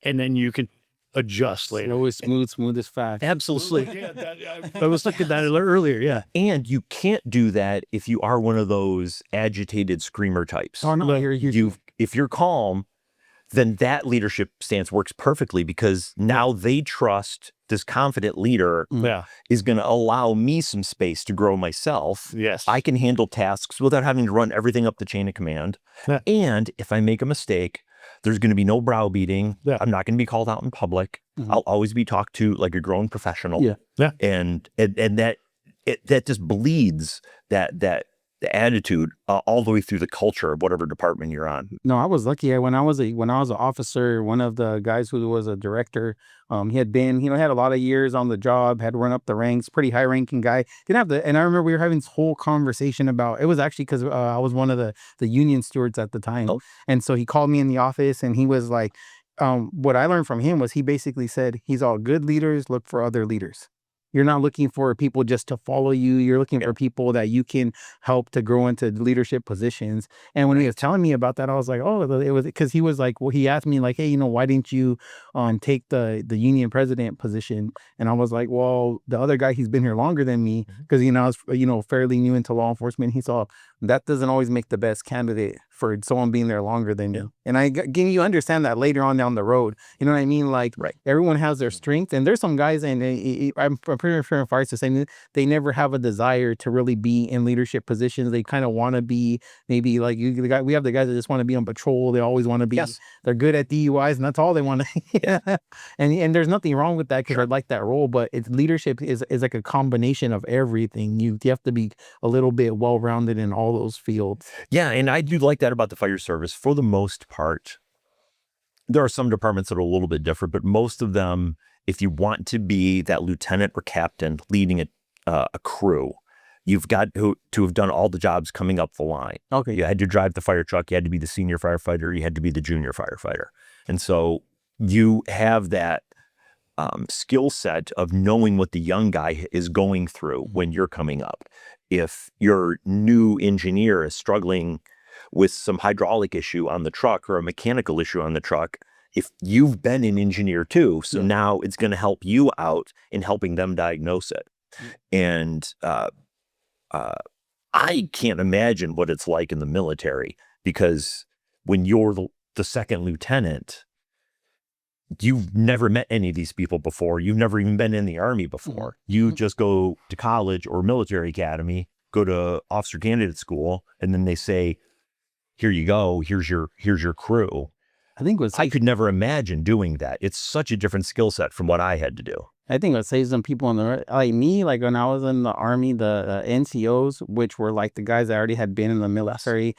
and then you can adjust later. Always smooth as fast. Absolutely. I was looking at that earlier. Yeah. And you can't do that if you are one of those agitated screamer types. Oh, no, If you're calm, then that leadership stance works perfectly because now they trust this confident leader is going to allow me some space to grow myself. Yes. I can handle tasks without having to run everything up the chain of command. And if I make a mistake, there's going to be no browbeating. I'm not going to be called out in public. I'll always be talked to like a grown professional. And that just bleeds that the attitude all the way through the culture of whatever department you're on. No, I was lucky. When I was an officer, one of the guys who was a director, he had been, had a lot of years on the job, had run up the ranks, pretty high ranking guy. Didn't have and I remember we were having this whole conversation about, it was actually because I was one of the union stewards at the time. And so he called me in the office and he was like, what I learned from him was he basically said, he's all good leaders, look for other leaders. You're not looking for people just to follow you. You're looking for people that you can help to grow into leadership positions. And when he was telling me about that, I was like, oh, it was because he was like, well, he asked me like, hey, why didn't you take the union president position? And I was like, well, the other guy, he's been here longer than me because, I was, fairly new into law enforcement. He saw that doesn't always make the best candidate for someone being there longer than you. And you understand that later on down the road. You know what I mean? Like everyone has their strength, and there's some guys, and I'm pretty sure in fire to say they never have a desire to really be in leadership positions. They kind of want to be maybe like we have the guys that just want to be on patrol. They always want to be. They're good at DUIs, and that's all they want to. And there's nothing wrong with that because I like that role. But leadership is like a combination of everything. You have to be a little bit well rounded in all those fields. Yeah, and I do like that about the fire service. For the most part, there are some departments that are a little bit different, but most of them, if you want to be that lieutenant or captain leading a crew, you've got to have done all the jobs coming up the line. Okay. You had to drive the fire truck. You had to be the senior firefighter. You had to be the junior firefighter. And so you have that skill set of knowing what the young guy is going through when you're coming up. If your new engineer is struggling with some hydraulic issue on the truck or a mechanical issue on the truck, if you've been an engineer too, so now it's going to help you out in helping them diagnose it. And I can't imagine what it's like in the military, because when you're the second lieutenant, you've never met any of these people before. You've never even been in the Army before. You just go to college or military academy, go to officer candidate school, and then they say, here you go, here's your crew. I could never imagine doing that. It's such a different skill set from what I had to do. I think what saves some people like me, like when I was in the Army, the NCOs, which were like the guys that already had been in the military,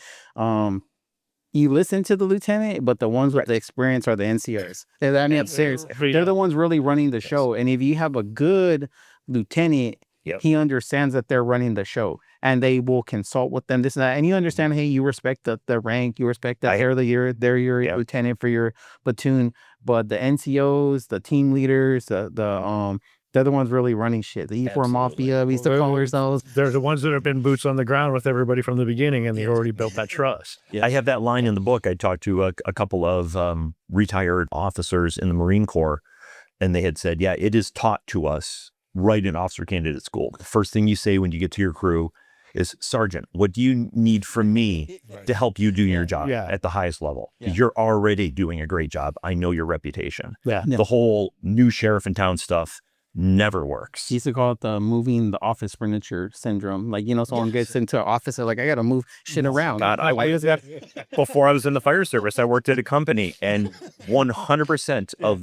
you listen to the lieutenant, but the ones with the experience are the NCOs. They're serious. They're the ones really running the show. And if you have a good lieutenant, he understands that they're running the show, and they will consult with them, this and that. And you understand, hey, you respect the rank, you respect that they're your lieutenant for your platoon. But the NCOs, the team leaders, they're the ones really running shit. The E4 Mafia, we used to call ourselves. They're the ones that have been boots on the ground with everybody from the beginning, and they already built that trust. I have that line in the book. I talked to a couple of retired officers in the Marine Corps, and they had said, it is taught to us right in officer candidate school. The first thing you say when you get to your crew is, Sergeant, what do you need from me to help you do your job at the highest level? You're already doing a great job. I know your reputation. The whole new sheriff in town stuff never works. He used to call it the moving the office furniture syndrome. Like, someone gets into an office, they're like, I got to move shit around. God, before I was in the fire service, I worked at a company, and 100% of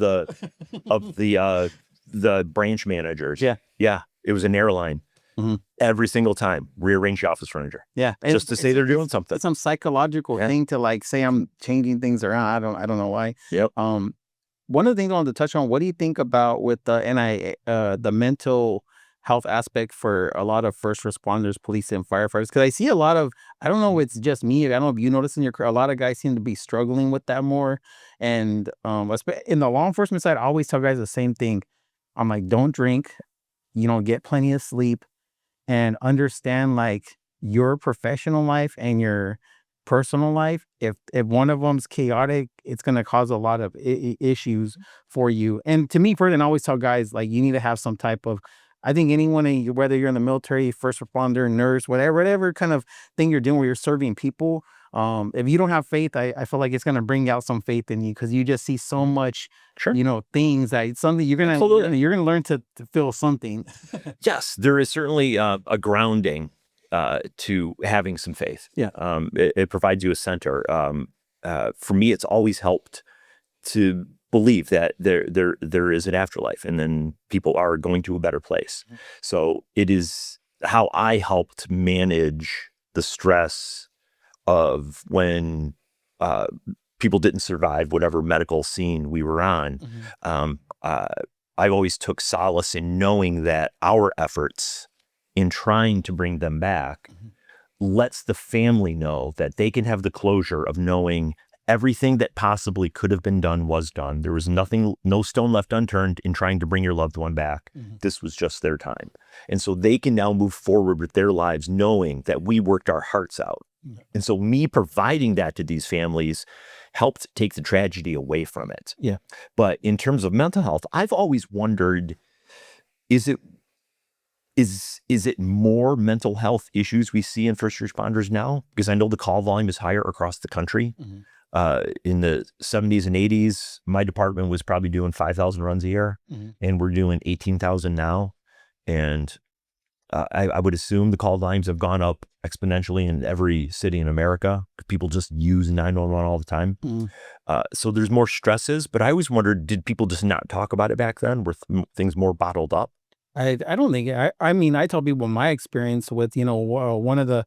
the branch managers, it was an airline. Every single time, rearrange the office furniture. Just to say they're doing something. It's some psychological thing to like say I'm changing things around. I don't know why. One of the things I wanted to touch on, what do you think about with the mental health aspect for a lot of first responders, police, and firefighters? Because I see a lot of, I don't know if it's just me, I don't know if you notice in your career, a lot of guys seem to be struggling with that more. And in the law enforcement side, I always tell guys the same thing. I'm like, don't drink, get plenty of sleep, and understand like your professional life and your personal life. If one of them's chaotic, it's going to cause a lot of issues for you. And to me, personally, I always tell guys like you need to have some type of. I think anyone, whether you're in the military, first responder, nurse, whatever kind of thing you're doing where you're serving people, if you don't have faith, I feel like it's going to bring out some faith in you because you just see so much, Sure. things that something you're gonna learn to feel something. Yes, there is certainly a grounding to having some faith. Yeah. It provides you a center. For me, it's always helped to believe that there is an afterlife, and then people are going to a better place. Mm-hmm. So it is how I helped manage the stress of when people didn't survive whatever medical scene we were on. Mm-hmm. I always took solace in knowing that our efforts in trying to bring them back Mm-hmm. lets the family know that they can have the closure of knowing everything that possibly could have been done was done. There was nothing, no stone left unturned in trying to bring your loved one back. Mm-hmm. This was just their time. And so they can now move forward with their lives knowing that we worked our hearts out. Mm-hmm. And so me providing that to these families helped take the tragedy away from it. Yeah. But in terms of mental health, I've always wondered, is it more mental health issues we see in first responders now? Because I know the call volume is higher across the country. Mm-hmm. In the 70s and 80s, my department was probably doing 5,000 runs a year, Mm-hmm. and we're doing 18,000 now. And I would assume the call volumes have gone up exponentially in every city in America. People just use 911 all the time. Mm-hmm. So there's more stresses, but I always wondered, did people just not talk about it back then? Were things more bottled up? I don't think I mean I tell people my experience with one of the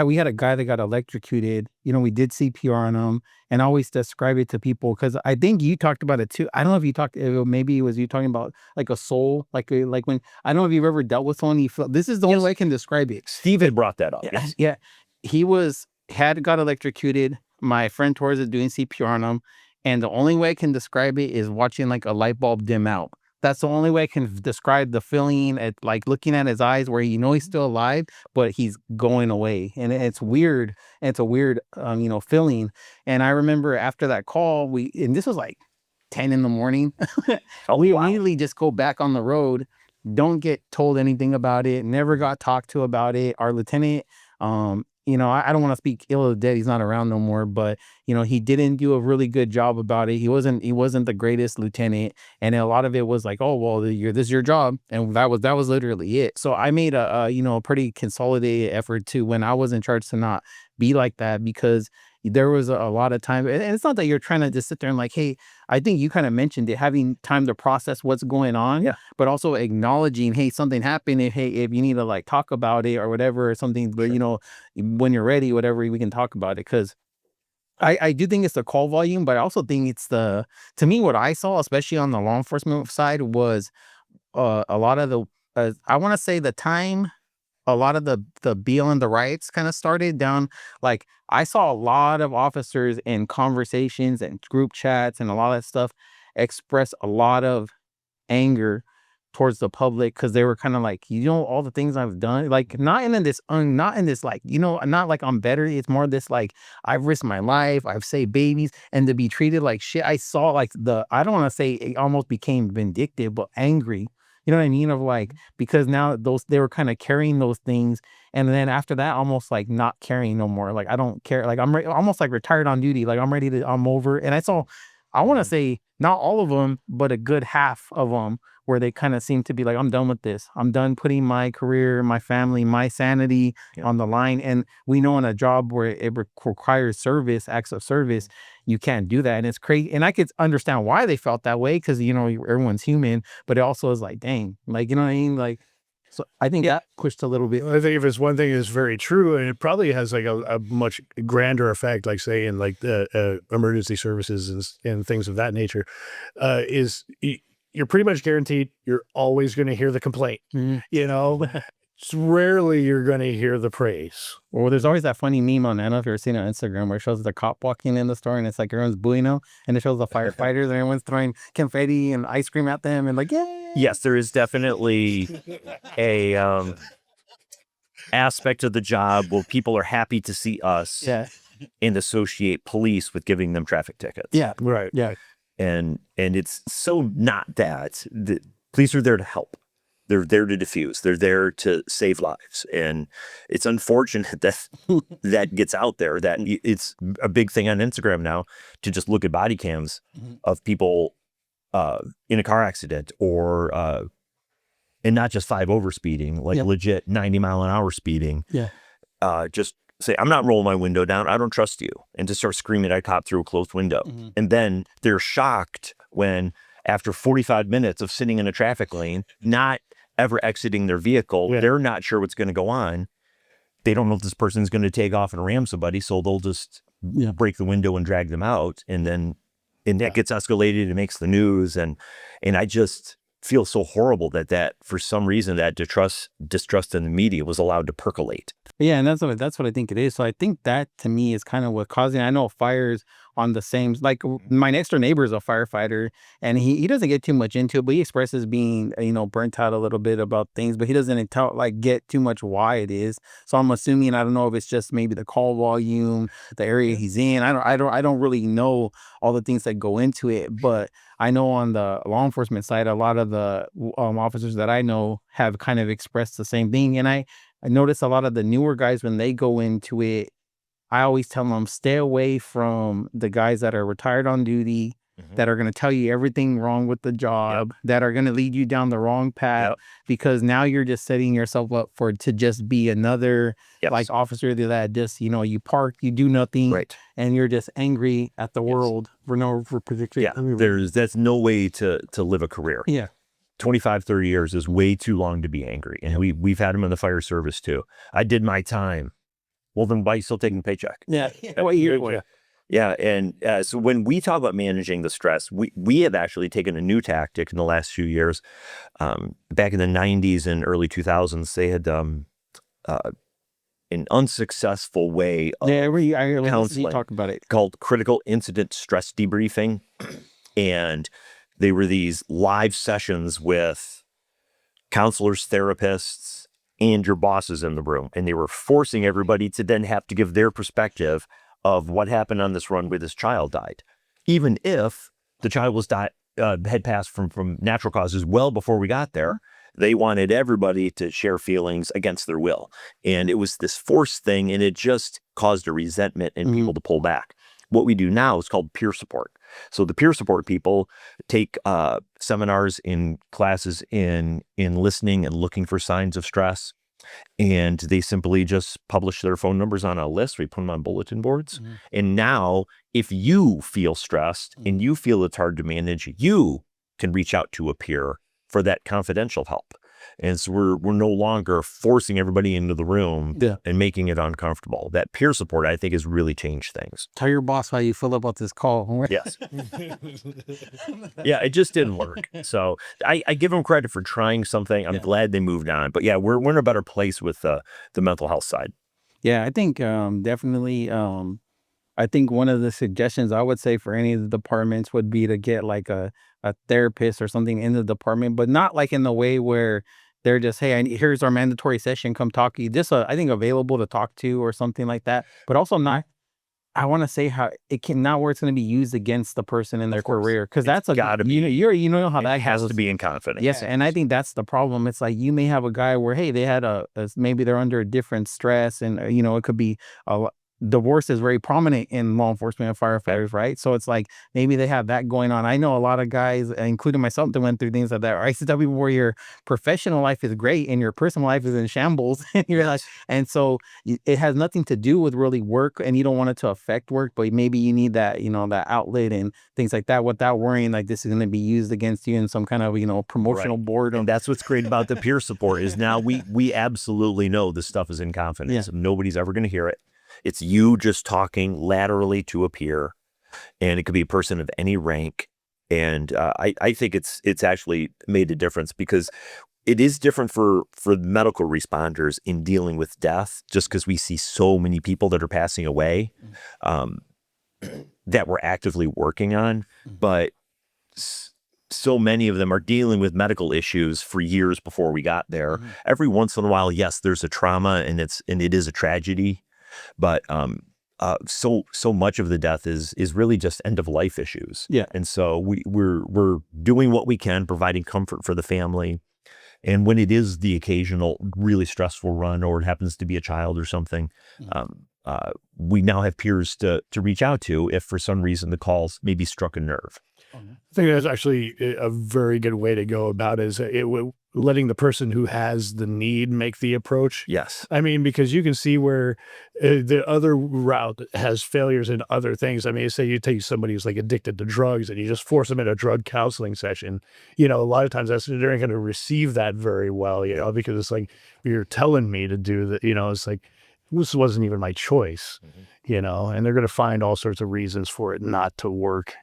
we had a guy that got electrocuted. We did CPR on him, and I always describe it to people because I think you talked about it too. I don't know if you talked, maybe it was you talking about like a soul, like when I don't know if you've ever dealt with someone. You feel this is the only way I can describe it. Steve had brought that up. Yeah, Yes. yeah. He got electrocuted. My friend Torres is doing CPR on him, and the only way I can describe it is watching like a light bulb dim out. That's the only way I can describe the feeling at like looking at his eyes where he's still alive, but he's going away. And it's weird. It's a weird, feeling. And I remember after that call, and this was like 10 in the morning. We immediately just go back on the road. Don't get told anything about it. Never got talked to about it. Our lieutenant, I don't want to speak ill of the dead. He's not around no more, but he didn't do a really good job about it. He wasn't the greatest lieutenant, and a lot of it was like, oh well, this is your job, and that was literally it. So I made a pretty consolidated effort to when I was in charge to not be like that because there was a lot of time, and it's not that you're trying to just sit there and like, hey, I think you kind of mentioned it, having time to process what's going on, Yeah. but also acknowledging, hey, something happened, if you need to like talk about it or whatever or something, but Sure. when you're ready, whatever, we can talk about it because. I do think it's the call volume, but I also think it's to me, what I saw, especially on the law enforcement side, was a lot of I want to say the time, a lot of the BL and the riots kind of started down. Like I saw a lot of officers in conversations and group chats and a lot of that stuff express a lot of anger towards the public because they were kind of like, all the things I've done, like not in this like, not like I'm better. It's more this like I've risked my life, I've saved babies, and to be treated like shit. I saw like I don't want to say it almost became vindictive, but angry. You know what I mean? Of like, because now they were kind of carrying those things. And then after that, almost like not carrying no more. Like, I don't care. Like almost like retired on duty. Like I'm over. And I want to say not all of them, but a good half of them where they kind of seem to be like, I'm done with this. I'm done putting my career, my family, my sanity on the line. And we know in a job where it requires acts of service, you can't do that. And it's crazy. And I could understand why they felt that way because, everyone's human, but it also is like, dang, like, you know what I mean? Like, so I think that pushed a little bit. I think if it's one thing is very true, and it probably has like a much grander effect, like say in like the emergency services and things of that nature, is you're pretty much guaranteed you're always going to hear the complaint. Mhm. You know, it's rarely you're going to hear the praise. Well, there's always that funny meme on, I don't know if you've ever seen it on Instagram, where it shows the cop walking in the store and it's like everyone's booing him, and it shows the firefighters and everyone's throwing confetti and ice cream at them and like, yeah. Yes, there is definitely a aspect of the job where people are happy to see us Yeah. and associate police with giving them traffic tickets. Yeah. Right. Yeah. And it's so not that. The police are there to help. They're there to diffuse. They're there to save lives. And it's unfortunate that that gets out there, that it's a big thing on Instagram now to just look at body cams of people in a car accident or and not just 5 over speeding, like legit 90 mile an hour speeding. Yeah. Just say, I'm not rolling my window down. I don't trust you. And to start screaming at a cop through a closed window. And then they're shocked when after 45 minutes of sitting in a traffic lane, not ever exiting their vehicle, they're not sure what's going to go on. They don't know if this person's going to take off and ram somebody. So they'll just break the window and drag them out. And then, and that gets escalated and makes the news. And I just feel so horrible that for some reason that distrust in the media was allowed to percolate. Yeah, and that's what I think it is. So I think that to me is kind of what causing. I know fires on the same, like my next door neighbor is a firefighter, and he doesn't get too much into it, but he expresses being burnt out a little bit about things, but he doesn't get too much why it is. So I'm assuming, I don't know if it's just maybe the call volume, the area he's in. I don't really know all the things that go into it, but I know on the law enforcement side, a lot of the officers that I know have kind of expressed the same thing, and I notice a lot of the newer guys when they go into it, I always tell them stay away from the guys that are retired on duty, that are going to tell you everything wrong with the job, that are going to lead you down the wrong path, because now you're just setting yourself up to just be another like officer that just, you park, you do nothing, and you're just angry at the world for particular. That's no way to live a career. 25, 30 years is way too long to be angry. And we've had them in the fire service too. I did my time. Well, then why are you still taking a paycheck? And so when we talk about managing the stress, we have actually taken a new tactic in the last few years. Back in the 90s and early 2000s, they had an unsuccessful way of counseling talk about it called critical incident stress debriefing. And they were these live sessions with counselors, therapists, and your bosses in the room. And they were forcing everybody to then have to give their perspective of what happened on this run where this child died. Even if the child was had passed from natural causes well before we got there, they wanted everybody to share feelings against their will. And it was this forced thing, and it just caused a resentment in people to pull back. What we do now is called peer support. So the peer support people take seminars in classes in listening and looking for signs of stress. And they simply just publish their phone numbers on a list. We put them on bulletin boards. And now if you feel stressed and you feel it's hard to manage, you can reach out to a peer for that confidential help. And so we're no longer forcing everybody into the room and making it uncomfortable. That peer support, I think, has really changed things. Tell your boss how you feel about this call. Yes. It just didn't work. So I give them credit for trying something. I'm glad they moved on. But we're in a better place with the mental health side. Yeah, I think definitely. I think one of the suggestions I would say for any of the departments would be to get like a therapist or something in the department, but not like in the way where they're just, hey, here's our mandatory session, come talk to you. Just I think available to talk to or something like that, but also not. I want to say how it can not where it's going to be used against the person in their career, because that's gotta be. You know how that has to be in confidence. Yes, and I think that's the problem. It's like you may have a guy where, hey, they had maybe they're under a different stress, and it could be divorce is very prominent in law enforcement and firefighters, right? So it's like maybe they have that going on. I know a lot of guys, including myself, that went through things like that. I used to tell people where your professional life is great and your personal life is in shambles. And you're like, and so it has nothing to do with really work, and you don't want it to affect work, but maybe you need that, that outlet and things like that without worrying like this is going to be used against you in some kind of, promotional board. And that's what's great about the peer support is now we absolutely know this stuff is in confidence. Nobody's ever going to hear it. It's you just talking laterally to a peer, and it could be a person of any rank, And I think it's actually made a difference, because it is different for medical responders in dealing with death, just because we see so many people that are passing away that we're actively working on. But so many of them are dealing with medical issues for years before we got there. Every once in a while, yes, there's a trauma, and it is a tragedy, but so much of the death is really just end of life issues. Yeah. And so we're doing what we can, providing comfort for the family. And when it is the occasional really stressful run, or it happens to be a child or something, we now have peers to reach out to if for some reason the calls maybe struck a nerve. I think that's actually a very good way to go about it, is letting the person who has the need make the approach. Yes. I mean, because you can see where the other route has failures in other things. I mean, say you take somebody who's like addicted to drugs and you just force them in a drug counseling session, a lot of times they're not going to receive that very well, because it's like, you're telling me to do that, it's like, this wasn't even my choice, and they're going to find all sorts of reasons for it not to work,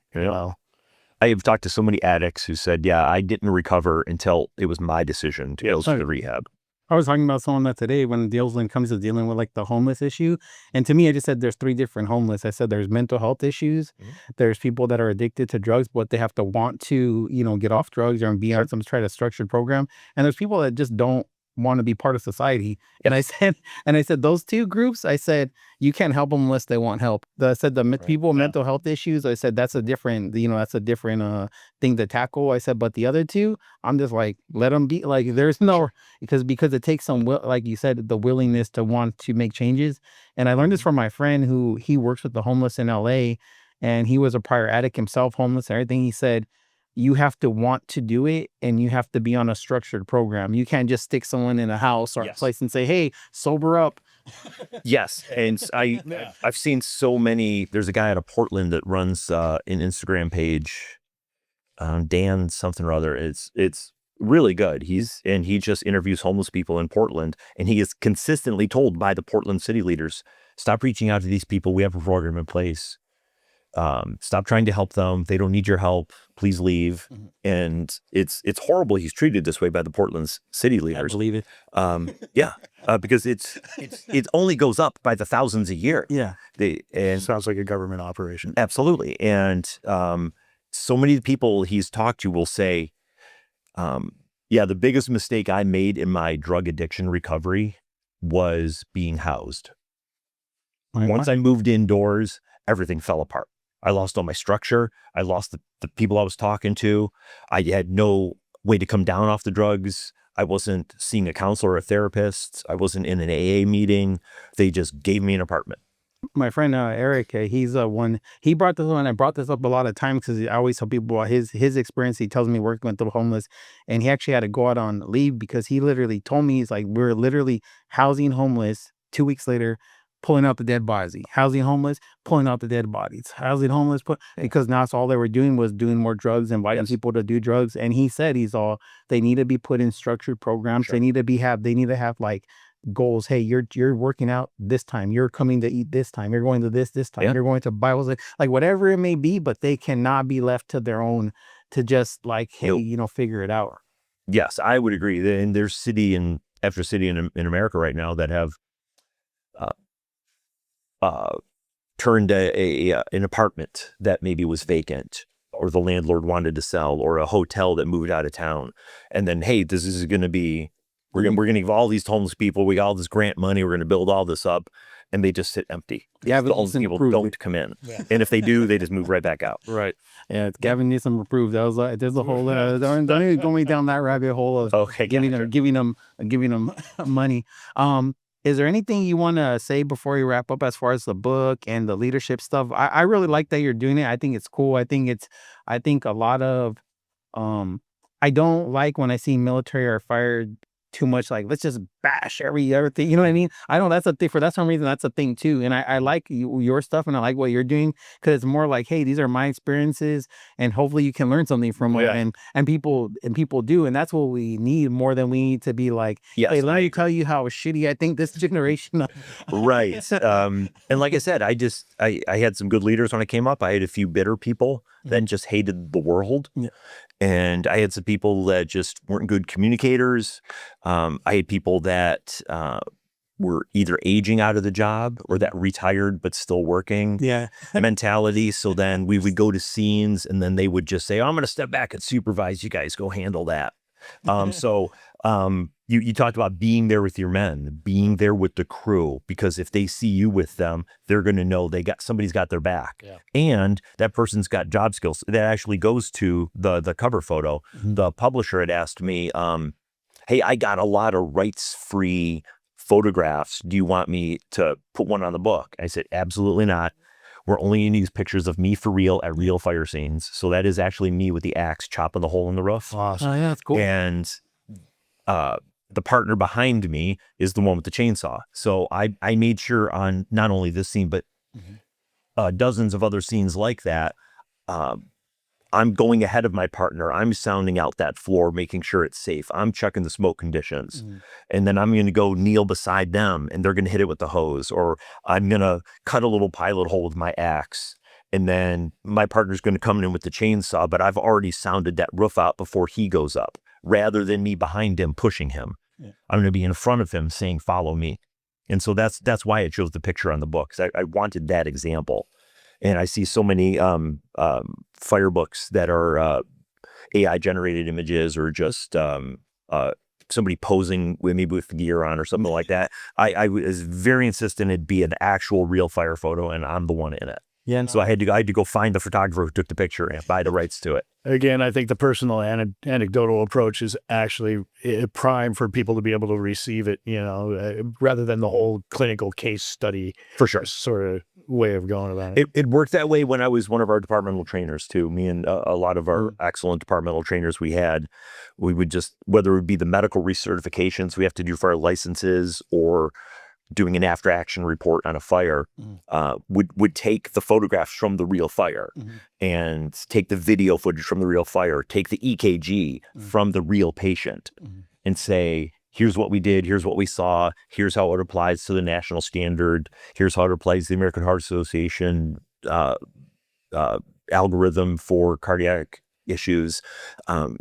I have talked to so many addicts who said, yeah, I didn't recover until it was my decision to go to the rehab. I was talking about someone that today, when it comes to dealing with like the homeless issue, and to me, I just said there's 3 different homeless. I said there's mental health issues, there's people that are addicted to drugs, but they have to want to, get off drugs or be on some try to structured program, and there's people that just don't want to be part of society. And I said those 2 groups, I said you can't help them unless they want help. I said the people with mental health issues, I said that's a different thing to tackle. I said, but the other 2, I'm just like, let them be. Like, there's no, because it takes some like you said, the willingness to want to make changes. And I learned this from my friend who he works with the homeless in LA, and he was a prior addict himself, homeless and everything. He said, you have to want to do it, and you have to be on a structured program. You can't just stick someone in a house or a place and say, hey, sober up. Yes. And I've seen so many. There's a guy out of Portland that runs an Instagram page, Dan something or other. It's really good. He just interviews homeless people in Portland, and he is consistently told by the Portland city leaders, stop reaching out to these people. We have a program in place. Stop trying to help them. They don't need your help. Please leave. And it's horrible. He's treated this way by the Portland's city leaders. I believe it. Because it only goes up by the thousands a year. Yeah. And sounds like a government operation. Absolutely. And so many people he's talked to will say, the biggest mistake I made in my drug addiction recovery was being housed. Once I moved indoors, everything fell apart. I lost all my structure. I lost the people I was talking to. I had no way to come down off the drugs. I wasn't seeing a counselor or a therapist. I wasn't in an AA meeting. They just gave me an apartment. My friend Eric, he's one. He brought this one. I brought this up a lot of times because I always tell people about his experience. He tells me working with the homeless, and he actually had to go out on leave because he literally told me, he's like, we're literally housing homeless. 2 weeks later, pulling out the dead bodies. Housing homeless, pulling out the dead bodies. Housing homeless, because now all they were doing was doing more drugs, inviting people to do drugs. And he said they need to be put in structured programs. Sure. They need to have like goals. Hey, you're working out this time. You're coming to eat this time. You're going to this time. Yeah. You're going to Bibles, like whatever it may be. But they cannot be left to their own to just like, hey, figure it out. Yes, I would agree. And there's city after city in America right now that have turned an apartment that maybe was vacant, or the landlord wanted to sell, or a hotel that moved out of town, and then, hey, this is going to be, we're going to give all these homeless people, we got all this grant money, we're going to build all this up, and they just sit empty. Yeah, the homeless people don't come in, and if they do, they just move right back out. Right. Yeah, it's Gavin Newsom approved. That was like, there's a whole don't even go me down that rabbit hole of giving them money. Is there anything you want to say before you wrap up as far as the book and the leadership stuff? I really like that you're doing it. I think it's cool. I think a lot of, I don't like when I see military are fired too much, like, let's just bash everything. You know what I mean? I know that's a thing. For some reason, that's a thing too. And I like your stuff, and I like what you're doing, because it's more like, hey, these are my experiences, and hopefully you can learn something from it. And people do, and that's what we need more than we need to be like, hey, let me tell you how shitty I think this generation. Right. And like I said, I had some good leaders when I came up. I had a few bitter people that just hated the world. Yeah. And I had some people that just weren't good communicators. I had people that were either aging out of the job or that retired but still working mentality. So then we would go to scenes and then they would just say, oh, I'm going to step back and supervise you guys, go handle that. You talked about being there with your men, being there with the crew, because if they see you with them, they're going to know somebody's got their back, and that person's got job skills. That actually goes to the cover photo. The publisher had asked me, hey, I got a lot of rights-free photographs. Do you want me to put one on the book? I said, absolutely not. We're only going to use pictures of me for real at real fire scenes. So that is actually me with the axe chopping the hole in the roof. Awesome. Oh, yeah, that's cool. And the partner behind me is the one with the chainsaw. So I made sure on not only this scene, but dozens of other scenes like that, I'm going ahead of my partner. I'm sounding out that floor, making sure it's safe. I'm checking the smoke conditions. And then I'm going to go kneel beside them and they're going to hit it with the hose, or I'm going to cut a little pilot hole with my axe. And then my partner's going to come in with the chainsaw, but I've already sounded that roof out before he goes up, rather than me behind him pushing him. I'm going to be in front of him saying, follow me. And so that's why I chose the picture on the book, because I wanted that example. And I see so many fire books that are AI generated images, or just somebody posing with me with gear on or something like that. I was very insistent it'd be an actual real fire photo, and I'm the one in it. Yeah. So I had to go find the photographer who took the picture and buy the rights to it. Again, I think the personal anecdotal approach is actually prime for people to be able to receive it, rather than the whole clinical case study. For sure. Sort of way of going about it. It worked that way when I was one of our departmental trainers too. Me and a lot of our excellent departmental trainers we would just, whether it would be the medical recertifications we have to do for our licenses, or doing an after action report on a fire, would take the photographs from the real fire, and take the video footage from the real fire, take the EKG from the real patient, and say, here's what we did, here's what we saw, here's how it applies to the national standard, here's how it applies to the American Heart Association algorithm for cardiac issues. And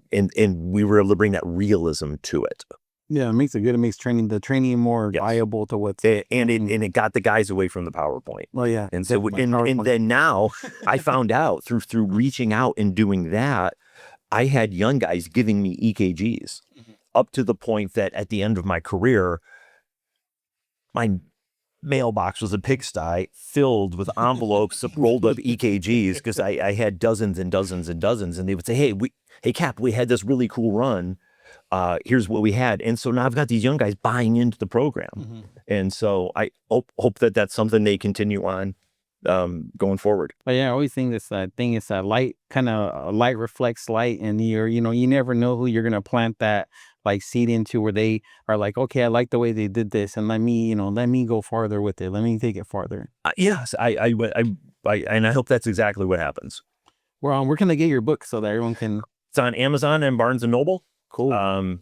we were able to bring that realism to it. Yeah, it makes it good. It makes the training more viable to what's and it got the guys away from the PowerPoint. Well, yeah, and so and then now I found out through reaching out and doing that, I had young guys giving me EKGs up to the point that at the end of my career, my mailbox was a pigsty filled with envelopes of rolled up EKGs, because I had dozens and dozens and dozens, and they would say, hey Cap, we had this really cool run. Here's what we had. And so now I've got these young guys buying into the program. And so I hope that that's something they continue on going forward. But yeah, I always think this thing is a light, kind of light reflects light, and you never know who you're going to plant that seed into, where they are like, okay, I like the way they did this, and let me go farther with it. Let me take it farther. Yes, I and I hope that's exactly what happens. Well, where can they get your book so that everyone can? It's on Amazon and Barnes and Noble. Cool.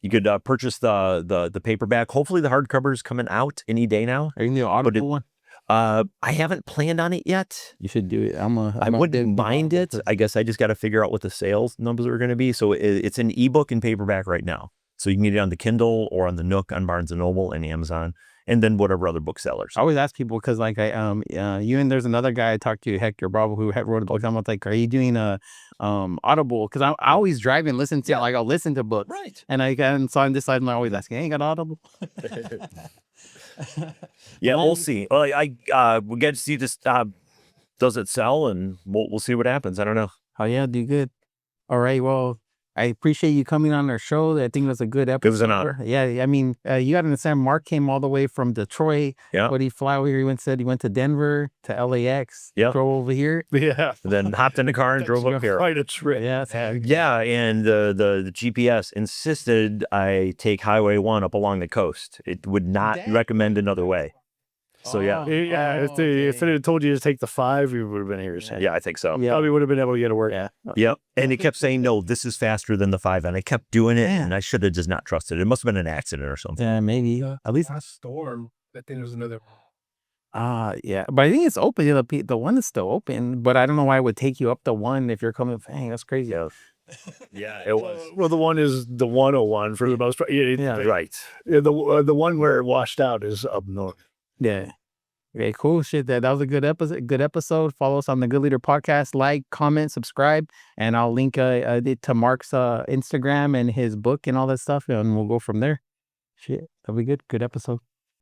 You could purchase the paperback. Hopefully the hardcover is coming out any day now. Are you the Audible one? I haven't planned on it yet. You should do it. I wouldn't mind it. I guess I just got to figure out what the sales numbers are going to be. So it's an ebook and paperback right now. So you can get it on the Kindle or on the Nook on Barnes and Noble and Amazon, and then whatever other booksellers. I always ask people, because there's another guy I talked to, Hector Bravo, who wrote a book. I'm like, are you doing a Audible? Because I always drive and listen to I'll listen to books, right? And so on this side, I'm always asking, hey, you got Audible? Yeah, we'll see. Well, we'll get to see this. Does it sell? And we'll see what happens. I don't know. Oh yeah, do good. All right. Well, I appreciate you coming on our show. I think it was a good episode. It was an honor. Yeah, I mean, you got to understand, Mark came all the way from Detroit. Yeah. What he fly over here? He went to Denver, to LAX. Yeah. Drove over here. Yeah. And then hopped in the car and drove up here. Quite a trip. Yeah. And the GPS insisted I take Highway 1 up along the coast. It would not recommend another way. So yeah. If it had told you to take the 5, you would have been here. Yeah, I think so. Yeah. Probably would have been able to get to work. Yeah. Yep. And it kept saying, no, this is faster than the 5. And I kept doing it, and I should have just not trusted it. It must have been an accident or something. Yeah, maybe. At least last storm, I think there was another Yeah, but I think it's open. The one is still open, but I don't know why it would take you up the one if you're coming. Dang, that's crazy. Yeah, it was. Well, the one is the 101 for the most part. Yeah. Right. The one where it washed out is up north. Yeah. Okay, cool. Shit. That was a good episode. Good episode. Follow us on the Good Leader Podcast. Like, comment, subscribe, and I'll link it to Mark's Instagram and his book and all that stuff, and we'll go from there. Shit, that'll be good. Good episode.